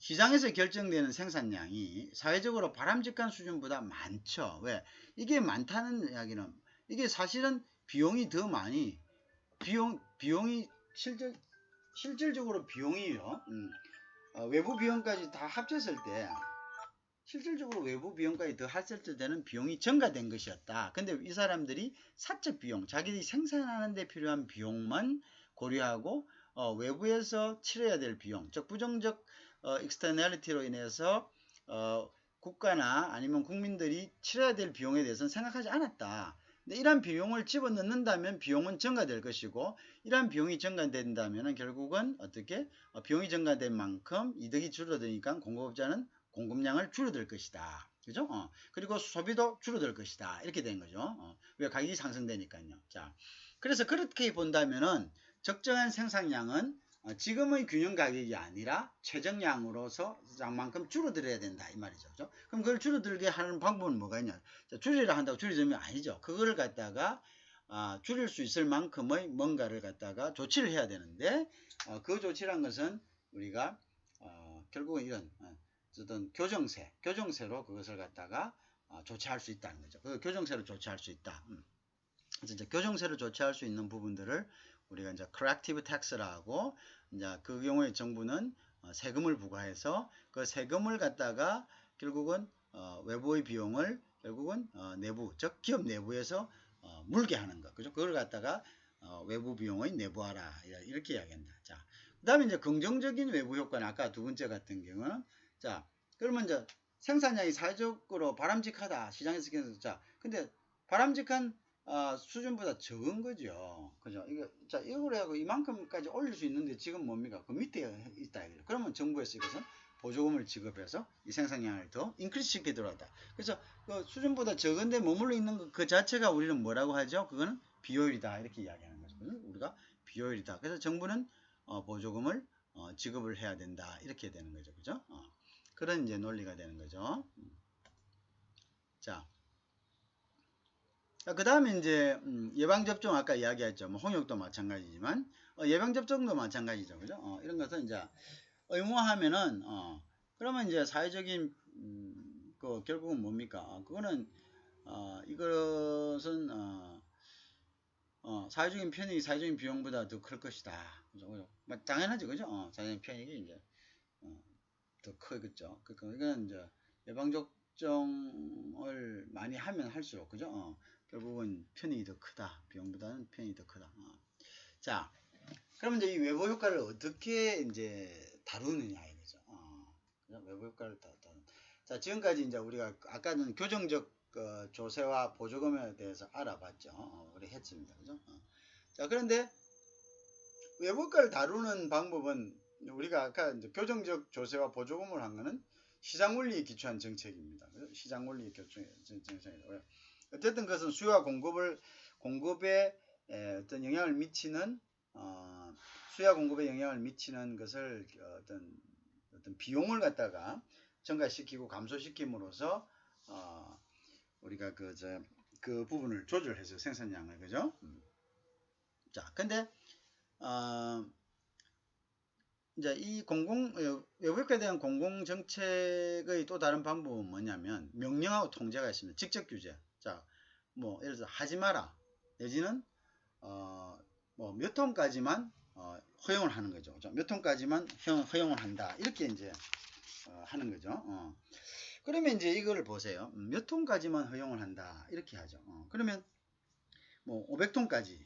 A: 시장에서 결정되는 생산량이 사회적으로 바람직한 수준보다 많죠. 왜? 이게 많다는 이야기는 이게 사실은 비용이 더 많이 비용이 실질적으로 비용이요. 외부 비용까지 다 합쳤을 때 실질적으로 외부 비용까지 더 했을 때는 비용이 증가된 것이었다. 근데 이 사람들이 사적 비용, 자기들이 생산하는 데 필요한 비용만 고려하고 외부에서 치러야 될 비용, 즉 부정적 externality로 인해서 국가나 아니면 국민들이 치러야 될 비용에 대해서는 생각하지 않았다. 근데 이러한 비용을 집어넣는다면 비용은 증가될 것이고 이러한 비용이 증가된다면 결국은 어떻게 비용이 증가된 만큼 이득이 줄어드니까 공급업자는 공급량을 줄어들 것이다. 그죠? 그리고 소비도 줄어들 것이다. 이렇게 된 거죠. 왜 가격이 상승되니까요. 자, 그래서 그렇게 본다면은 적정한 생산량은 지금의 균형 가격이 아니라 최정량으로서 장만큼 줄어들어야 된다 이 말이죠. 그죠? 그럼 그걸 줄어들게 하는 방법은 뭐가 있냐? 줄이라 한다고 줄이면 아니죠. 그거를 갖다가 줄일 수 있을 만큼의 뭔가를 갖다가 조치를 해야 되는데 그 조치란 것은 우리가 결국은 이런 어떤 교정세로 그것을 갖다가 조치할 수 있다는 거죠. 그 교정세로 조치할 수 있다. 그래서 이제 교정세로 조치할 수 있는 부분들을 우리가 이제 corrective tax라고 이제 그 경우에 정부는 세금을 부과해서 그 세금을 갖다가 결국은 외부의 비용을 결국은 내부 즉 기업 내부에서 물게 하는 것 그죠? 그걸 갖다가 외부 비용의 내부하라 이렇게 이야기한다. 자, 그다음에 이제 긍정적인 외부 효과는 아까 두 번째 같은 경우는 자 그러면 이제 생산량이 사회적으로 바람직하다 시장에서 자 근데 바람직한 수준보다 적은 거죠. 그죠? 이걸 하고 이만큼까지 올릴 수 있는데 지금 뭡니까? 그 밑에 있다. 그러면 정부에서 이것은 보조금을 지급해서 이 생산량을 더 인크리스 시키도록 하다. 그래서 그 수준보다 적은데 머물러 있는 그 자체가 우리는 뭐라고 하죠? 그거는 비효율이다 이렇게 이야기하는 거죠. 우리가 비효율이다. 그래서 정부는 보조금을 지급을 해야 된다 이렇게 되는 거죠. 그죠? 그런 이제 논리가 되는 거죠. 자, 그 다음에 이제 예방접종 아까 이야기했죠. 뭐 홍역도 마찬가지지만 예방접종도 마찬가지죠. 그죠? 이런 것은 이제 의무화하면은 그러면 이제 사회적인 그 결국은 뭡니까? 그거는 이것은 사회적인 편익이 사회적인 비용보다 더 클 것이다. 그죠? 당연하죠. 그죠? 사회적인 편익이 이제 더 크겠죠. 그러니까 이건 이제 예방접종을 많이 하면 할수록 그죠? 결국은 편익이 더 크다. 비용보다는 편익이 더 크다. 자, 그러면 이제 이 외부 효과를 어떻게 이제 다루느냐 이거죠. 외부 효과를 다루는. 자, 지금까지 이제 우리가 아까는 교정적 조세와 보조금에 대해서 알아봤죠. 우리 했습니다. 그죠? 자, 그런데 외부 효과를 다루는 방법은 우리가 아까 이제 교정적 조세와 보조금을 한 거는 시장 원리에 기초한 정책입니다. 시장 원리에 기초한 정책입니다. 어쨌든 그것은 수요와 공급에 어떤 영향을 미치는 수요와 공급에 영향을 미치는 것을 어떤 비용을 갖다가 증가시키고 감소시킴으로써 우리가 그 부분을 조절해서 생산량을 그죠? 자, 근데 이제 이 외부효과에 대한 공공정책의 또 다른 방법은 뭐냐면 명령하고 통제가 있습니다. 직접 규제. 자, 뭐 예를 들어서 하지 마라 내지는 뭐 몇 톤까지만 허용을 하는 거죠. 몇 톤까지만 허용을 한다. 이렇게 이제 하는 거죠. 그러면 이제 이거를 보세요. 몇 톤까지만 허용을 한다. 이렇게 하죠. 그러면 뭐 500톤까지,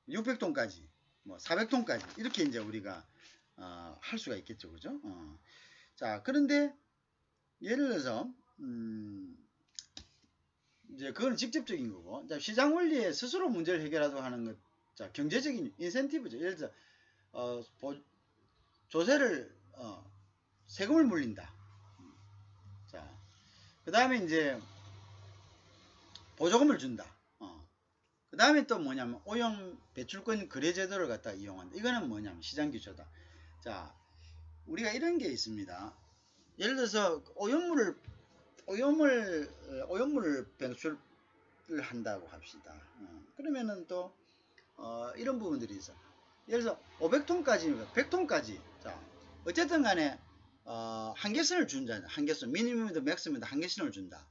A: 600톤까지, 뭐 400톤까지 이렇게 이제 우리가 할 수가 있겠죠. 그죠? 자, 그런데 예를 들어서 이제 그건 직접적인 거고, 자, 시장 원리에 스스로 문제를 해결하도록 하는 것, 자, 경제적인 인센티브죠. 예를 들어 조세를 세금을 물린다. 자, 그 다음에 이제 보조금을 준다. 그 다음에 또 뭐냐면 오염 배출권 거래 제도를 갖다 이용한다. 이거는 뭐냐면 시장 기초다. 자, 우리가 이런 게 있습니다. 예를 들어서 오염물을 배출을 한다고 합시다. 그러면은 또 이런 부분들이 있어. 예를 들어서 500톤까지, 100톤까지. 자, 어쨌든 간에 한계선을 준다. 한계선, 미니멈이든 맥스미든 한계선을 준다.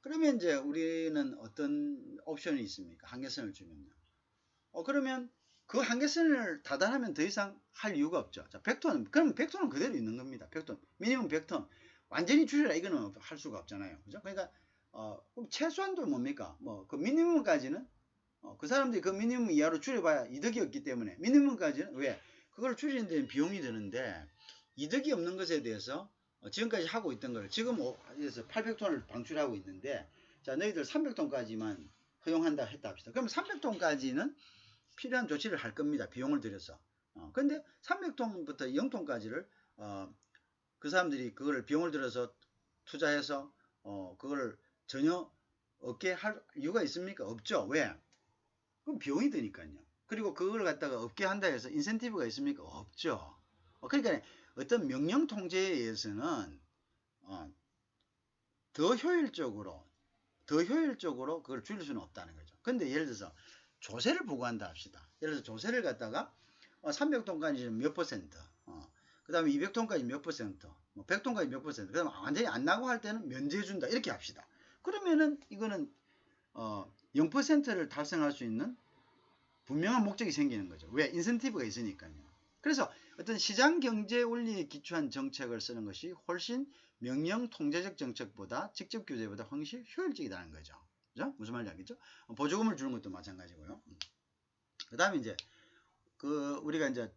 A: 그러면 이제 우리는 어떤 옵션이 있습니까? 한계선을 주면요. 그러면 그 한계선을 다달하면 더 이상 할 이유가 없죠. 자, 100톤. 그러면 100톤은 그대로 있는 겁니다. 100톤. 미니멈 100톤. 완전히 줄여라. 이거는 할 수가 없잖아요. 그죠? 그러니까, 그럼 최소한도 뭡니까? 뭐, 그 미니멈까지는, 그 사람들이 그 미니멈 이하로 줄여봐야 이득이 없기 때문에, 미니멈까지는, 왜? 그걸 줄이는 데는 비용이 드는데, 이득이 없는 것에 대해서, 지금까지 하고 있던 걸, 지금, 800톤을 방출하고 있는데, 자, 너희들 300톤까지만 허용한다 했다 합시다. 그럼 300톤까지는 필요한 조치를 할 겁니다. 비용을 들여서. 근데 300톤부터 0톤까지를, 그 사람들이 그걸 비용을 들여서 투자해서, 그걸 전혀 없게 할 이유가 있습니까? 없죠. 왜? 그럼 비용이 드니까요. 그리고 그걸 갖다가 없게 한다 해서 인센티브가 있습니까? 없죠. 그러니까 어떤 명령 통제에 의해서는 더 효율적으로 그걸 줄일 수는 없다는 거죠. 근데 예를 들어서 조세를 부과한다 합시다. 예를 들어서 조세를 갖다가 300톤까지 몇 퍼센트, 그 다음에 200톤까지 몇 퍼센트, 100톤까지 몇 퍼센트, 그 다음에 완전히 안 나고 할 때는 면제해준다. 이렇게 합시다. 그러면은 이거는 0%를 달성할 수 있는 분명한 목적이 생기는 거죠. 왜? 인센티브가 있으니까요. 그래서 어떤 시장 경제 원리에 기초한 정책을 쓰는 것이 훨씬 명령 통제적 정책보다 직접 규제보다 훨씬 효율적이라는 거죠. 그죠? 무슨 말인지 알겠죠? 보조금을 주는 것도 마찬가지고요. 그 다음에 이제 우리가 이제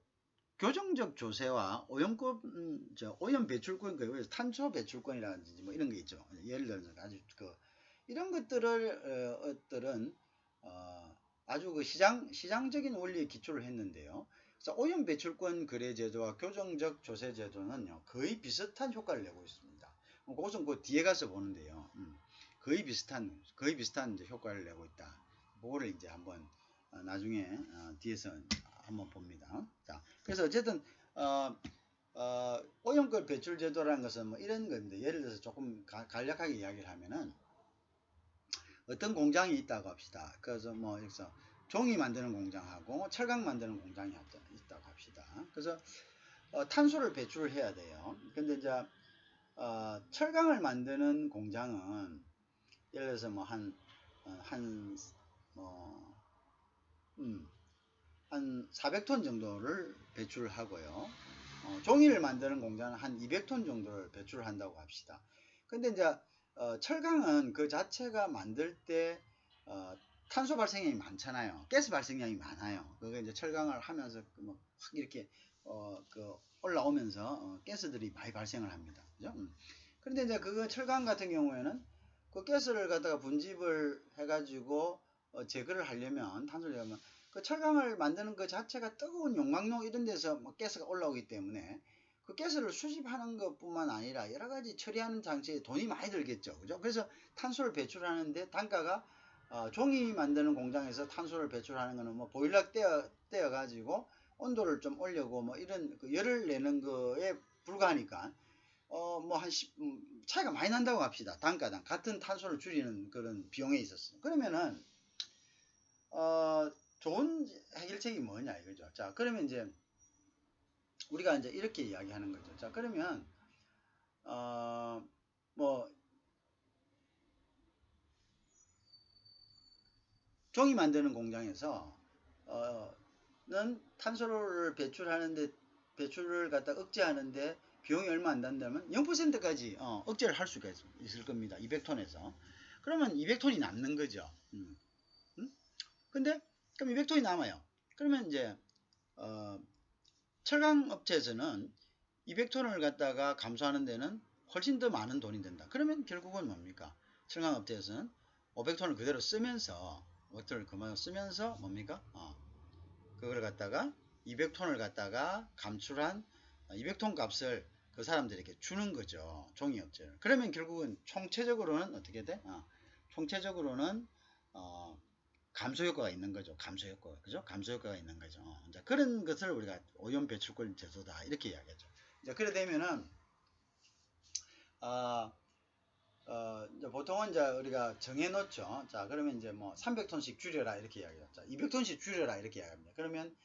A: 교정적 조세와 오염 배출권, 탄소 배출권이라든지 뭐 이런 게 있죠. 예를 들어서 아주 이런 것들은 아주 시장적인 원리에 기초를 했는데요. 그래서 오염 배출권 거래 제도와 교정적 조세 제도는요 거의 비슷한 효과를 내고 있습니다. 그것은 그 뒤에 가서 보는데요. 거의 비슷한 이제 효과를 내고 있다. 그거를 이제 한번 나중에 뒤에서 한번 봅니다. 자, 그래서 어쨌든 오염권 배출 제도라는 것은 뭐 이런 겁니다. 예를 들어서 조금 간략하게 이야기를 하면은 어떤 공장이 있다고 합시다. 그래서 뭐 여기서 종이 만드는 공장하고 철강 만드는 공장이 있다고 합시다. 그래서 탄소를 배출을 해야 돼요. 근데 이제 철강을 만드는 공장은 예를 들어서 뭐 한 400톤 정도를 배출을 하고요. 종이를 만드는 공장은 한 200톤 정도를 배출을 한다고 합시다. 근데 이제 철강은 그 자체가 만들 때 탄소 발생량이 많잖아요. 가스 발생량이 많아요. 그게 이제 철강을 하면서 뭐 확 이렇게 그 올라오면서 가스들이 많이 발생을 합니다. 그죠? 그런데 이제 그 철강 같은 경우에는 그 가스를 갖다가 분집을 해가지고 제거를 하려면 탄소를 하면 그 철강을 만드는 그 자체가 뜨거운 용광로 이런 데서 뭐 가스가 올라오기 때문에 그 가스를 수집하는 것뿐만 아니라 여러 가지 처리하는 장치에 돈이 많이 들겠죠. 그죠? 그래서 탄소를 배출하는데 단가가 종이 만드는 공장에서 탄소를 배출하는 거는 뭐 보일러 떼어 가지고 온도를 좀 올려고 뭐 이런 그 열을 내는 거에 불과하니까 뭐 한 차이가 많이 난다고 합시다. 단가당 같은 탄소를 줄이는 그런 비용에 있었어. 그러면은 좋은 해결책이 뭐냐 이거죠. 자, 그러면 이제 우리가 이제 이렇게 이야기하는 거죠. 자, 그러면 뭐 종이 만드는 공장에서 는 탄소를 배출하는데 배출을 갖다 억제하는데 비용이 얼마 안 단다면 0%까지 억제를 할 수가 있을 겁니다. 200톤에서. 그러면 200톤이 남는 거죠. 근데 그럼 200톤이 남아요. 그러면 이제 철강 업체에서는 200톤을 갖다가 감소하는 데는 훨씬 더 많은 돈이 된다. 그러면 결국은 뭡니까? 철강 업체에서는 500톤을 그대로 쓰면서 500톤을 그만 쓰면서 뭡니까? 그걸 갖다가 200톤을 갖다가 감출한 200톤 값을 그 사람들에게 주는 거죠. 종이업체를. 그러면 결국은 총체적으로는 어떻게 돼? 총체적으로는 감소 효과가 있는 거죠. 감소 효과가. 그죠? 감소 효과가 있는 거죠. 이제 그런 것을 우리가 오염 배출권 제도다. 이렇게 이야기하죠. 이제 그래 되면은, 이제 보통은 이제 우리가 정해놓죠. 자, 그러면 이제 뭐 300톤씩 줄여라. 이렇게 이야기하죠. 자, 200톤씩 줄여라. 이렇게 이야기합니다. 그러면,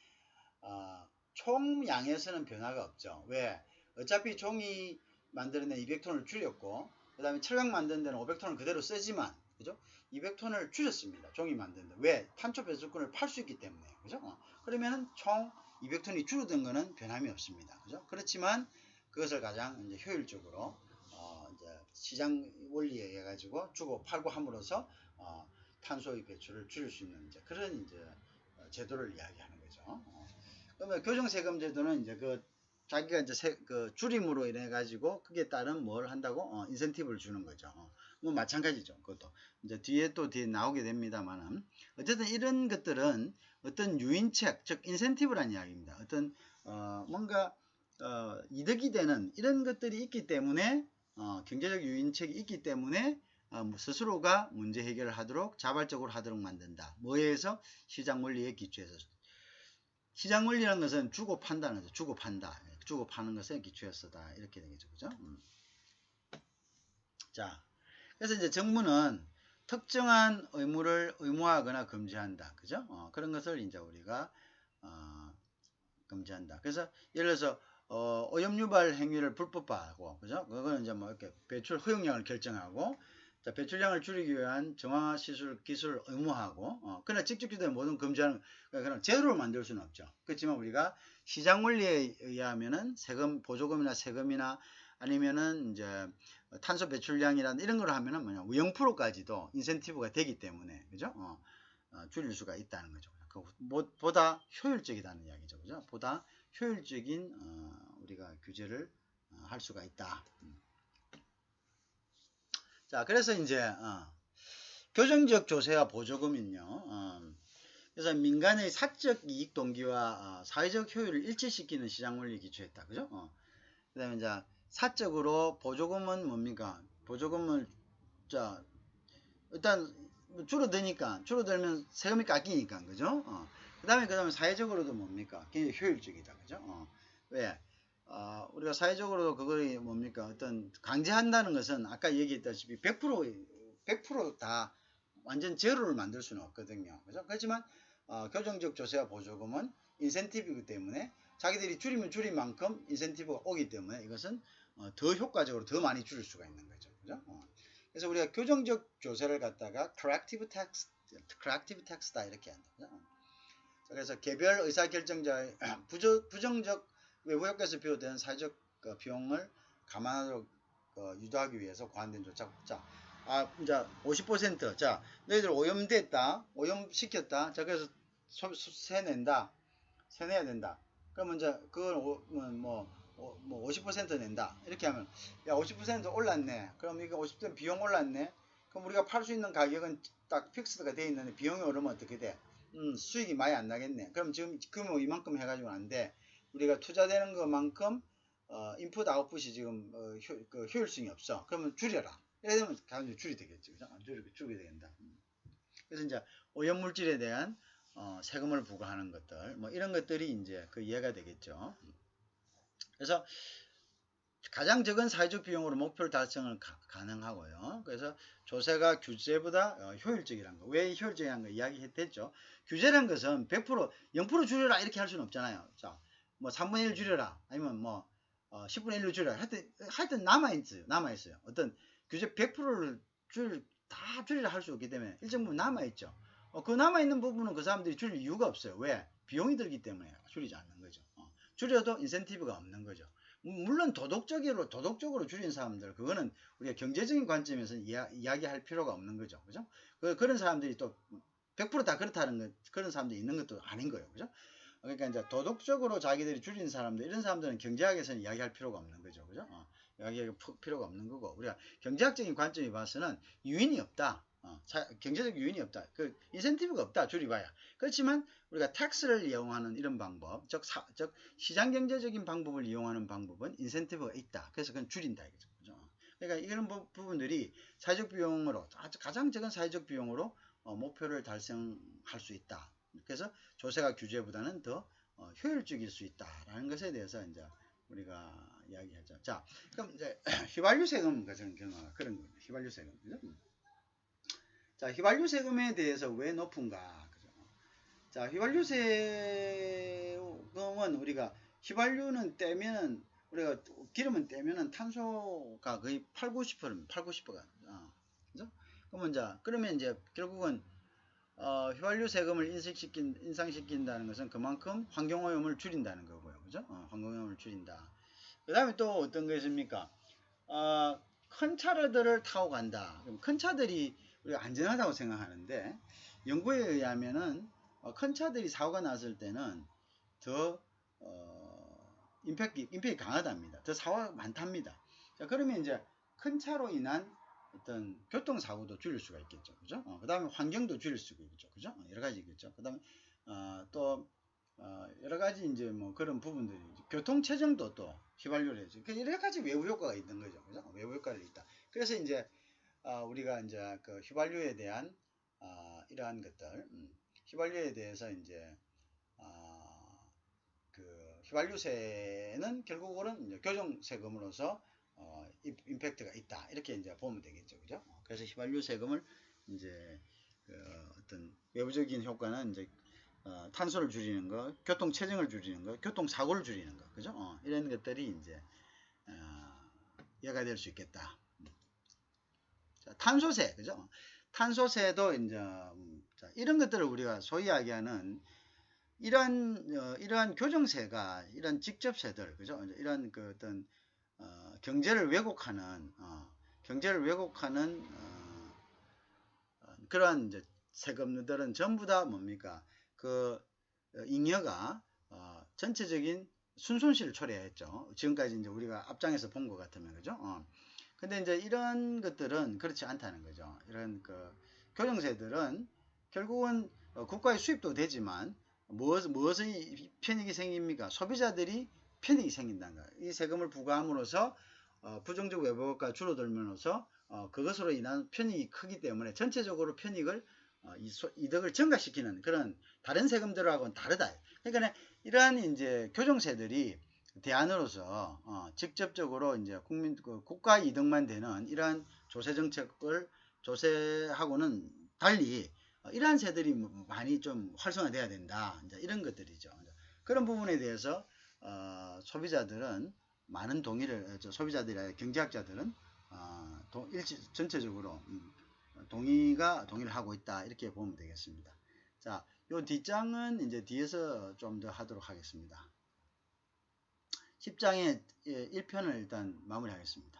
A: 총량에서는 변화가 없죠. 왜? 어차피 종이 만드는 데 200톤을 줄였고, 그 다음에 철강 만드는 데는 500톤을 그대로 쓰지만, 그죠? 200톤을 줄였습니다. 종이 만드는데. 왜? 탄소 배출권을 팔 수 있기 때문에. 그죠? 그러면은 총 200톤이 줄어든 거는 변함이 없습니다. 그죠? 그렇지만 그것을 가장 이제 효율적으로, 이제 시장 원리에 의해 가지고 주고 팔고 함으로써, 탄소의 배출을 줄일 수 있는 이제 그런 이제 제도를 이야기하는 거죠. 그러면 교정세금 제도는 이제 그 자기가 이제 그 줄임으로 인해 가지고 그게 따른 뭘 한다고 인센티브를 주는 거죠. 뭐 마찬가지죠. 그것도 이제 뒤에 나오게 됩니다만은 어쨌든 이런 것들은 어떤 유인책 즉 인센티브란 이야기입니다. 어떤 뭔가 이득이 되는 이런 것들이 있기 때문에 경제적 유인책이 있기 때문에 스스로가 문제 해결을 하도록 자발적으로 하도록 만든다. 뭐에 의해서? 시장 원리에 기초해서. 시장 원리라는 것은 주고 판다는 거죠. 주고 판다. 주고 파는 것에 기초해서다. 이렇게 되겠죠. 그죠? 자, 그래서 이제 정부는 특정한 의무를 의무화하거나 금지한다. 그죠? 그런 것을 이제 우리가 금지한다. 그래서 예를 들어서 오염 유발 행위를 불법화하고, 그죠? 그거는 이제 뭐 이렇게 배출 허용량을 결정하고, 자, 배출량을 줄이기 위한 정화 시술 기술을 의무화하고, 그러나 직접적으로 모든 금지하는 그런 제도를 만들 수는 없죠. 그렇지만 우리가 시장 원리에 의하면은 세금 보조금이나 세금이나 아니면은 이제 탄소 배출량이란 이런 걸 하면은 뭐냐 0%까지도 인센티브가 되기 때문에 그죠? 줄일 수가 있다는 거죠. 보다 효율적이다는 이야기죠. 그죠? 보다 효율적인 우리가 규제를 할 수가 있다. 자, 그래서 이제 교정적 조세와 보조금은요. 그래서 민간의 사적 이익 동기와 사회적 효율을 일치시키는 시장 원리에 기초했다. 그죠? 그 다음에 이제 사적으로 보조금은 뭡니까? 보조금을 자 일단 줄어들면 세금이 깎이니까 그죠? 그다음에 사회적으로도 뭡니까? 굉장히 효율적이다. 그죠? 왜? 우리가 사회적으로도 그걸 뭡니까? 어떤 강제한다는 것은 아까 얘기했다시피 100%다 완전 제로를 만들 수는 없거든요. 그죠? 그렇지만 교정적 조세와 보조금은 인센티브이기 때문에 자기들이 줄이면 줄인 만큼 인센티브가 오기 때문에 이것은 더 효과적으로 더 많이 줄일 수가 있는 거죠. 그죠? 그래서 우리가 교정적 조세를 갖다가 corrective tax다 이렇게 한다. 그죠? 그래서 개별 의사결정자의 부정적 외부 효과에서 비롯된 사회적 비용을 감안하도록 유도하기 위해서 고안된 조차. 자, 이제 50%. 자, 너희들 오염됐다. 오염시켰다. 자, 그래서 세 낸다. 세 내야 된다. 그러면 이제 그걸 뭐 50% 낸다. 이렇게 하면 야 50% 올랐네. 그럼 이거 50% 비용 올랐네. 그럼 우리가 팔 수 있는 가격은 딱 픽스가 돼 있는데 비용이 오르면 어떻게 돼? 수익이 많이 안 나겠네. 그럼 지금 뭐 이만큼 해가지고 안 돼. 우리가 투자되는 것만큼 인풋 아웃풋이 지금 효율성이 없어. 그러면 줄여라. 이래 되면 가격이 줄이 되겠죠. 그죠? 줄이 된다. 그래서 이제 오염물질에 대한 세금을 부과하는 것들, 뭐 이런 것들이 이제 그 이해가 되겠죠. 그래서 가장 적은 사회적 비용으로 목표를 달성을 가능하고요. 그래서 조세가 규제보다 효율적이라는 거. 왜 효율적이라는 거 이야기했죠. 규제라는 것은 100% 0% 줄여라 이렇게 할 수는 없잖아요. 자, 뭐 3분의 1 줄여라 아니면 뭐 10분의 1로 줄여라. 하여튼 남아있어요. 어떤 규제 100%를 다 줄이라 할 수 없기 때문에 일정 부분 남아있죠. 그 남아있는 부분은 그 사람들이 줄일 이유가 없어요. 왜? 비용이 들기 때문에 줄이지 않는 거죠. 줄여도 인센티브가 없는 거죠. 물론 도덕적으로 줄인 사람들, 그거는 우리가 경제적인 관점에서 이야기할 필요가 없는 거죠. 그죠? 그런 사람들이 또 100%다 그렇다는 그런 사람들이 있는 것도 아닌 거예요. 그죠? 그러니까 이제 도덕적으로 자기들이 줄인 사람들, 이런 사람들은 경제학에서는 이야기할 필요가 없는 거죠. 그죠? 이야기할 필요가 없는 거고, 우리가 경제학적인 관점에 봐서는 유인이 없다. 경제적 유인이 없다. 그 인센티브가 없다. 줄이봐야. 그렇지만 우리가 텍스를 이용하는 이런 방법, 즉 시장 경제적인 방법을 이용하는 방법은 인센티브가 있다. 그래서 그건 줄인다 이거죠. 그죠? 그러니까 이런 부분들이 사회적 비용으로 가장 적은 사회적 비용으로 목표를 달성할 수 있다. 그래서 조세가 규제보다는 더 효율적일 수 있다라는 것에 대해서 이제 우리가 이야기하죠. 자, 그럼 이제 휘발유 세금 같은 경우가 그런 겁니다. 휘발유 세금. 그죠? 자, 휘발유 세금에 대해서 왜 높은가? 그죠? 자, 휘발유 세금은 우리가 휘발유는 떼면은 우리가 기름은 떼면은 탄소가 거의 90%가 그죠? 그러면 이제 결국은 휘발유 세금을 인상시킨다는 것은 그만큼 환경오염을 줄인다는 거고요. 그죠? 환경오염을 줄인다. 그 다음에 또 어떤 것입니까? 큰 차들을 타고 간다. 그럼 큰 차들이 우리가 안전하다고 생각하는데, 연구에 의하면은, 큰 차들이 사고가 났을 때는 더, 임팩이 강하답니다. 더 사고가 많답니다. 자, 그러면 이제 큰 차로 인한 어떤 교통사고도 줄일 수가 있겠죠. 그죠? 그 다음에 환경도 줄일 수가 있겠죠. 그죠? 여러 가지 있겠죠. 그 다음에, 또, 여러 가지 이제 뭐 그런 부분들이, 교통체증도 또 휘발유를 해죠. 여러 가지 외부 효과가 있는 거죠. 그죠? 외부 효과가 있다. 그래서 이제, 우리가 이제 그 휘발유에 대한, 이러한 것들, 휘발유에 대해서 이제, 그 휘발유세는 결국은 이제 교정세금으로서 임팩트가 있다. 이렇게 이제 보면 되겠죠. 그죠? 그래서 휘발유 세금을 이제 어떤 외부적인 효과는 이제 탄소를 줄이는 거, 교통 체증을 줄이는 거, 교통 사고를 줄이는 거. 그죠? 이런 것들이 이제 이해가 될 수 있겠다. 자, 탄소세. 그죠? 탄소세도 이제 자, 이런 것들을 우리가 소위 이야기하는 이러한 교정세가 이런 직접세들, 그죠? 이런 그 어떤 경제를 왜곡하는 그러한 이제 세금들은 전부 다 뭡니까? 그 잉여가 전체적인 순손실을 초래했죠. 지금까지 이제 우리가 앞장에서 본 것 같으면 그죠? 근데 이제 이런 것들은 그렇지 않다는 거죠. 이런 그 교정세들은 결국은 국가의 수입도 되지만 무엇의 편익이 생깁니까? 소비자들이 편익이 생긴다는 거예요. 이 세금을 부과함으로써 부정적 외부가 줄어들면서 그것으로 인한 편익이 크기 때문에 전체적으로 편익을 이득을 증가시키는 그런 다른 세금들하고는 다르다. 그러니까 이러한 이제 교정세들이 대안으로서 직접적으로 이제 국가 이득만 되는 이러한 조세 정책을 조세하고는 달리 이러한 세들이 많이 좀 활성화돼야 된다. 이제 이런 것들이죠. 그런 부분에 대해서 소비자들은 많은 동의를 소비자들이나 경제학자들은 전체적으로 동의를 하고 있다 이렇게 보면 되겠습니다. 자, 요 뒷장은 이제 뒤에서 좀 더 하도록 하겠습니다. 10장의 1편을 일단 마무리하겠습니다.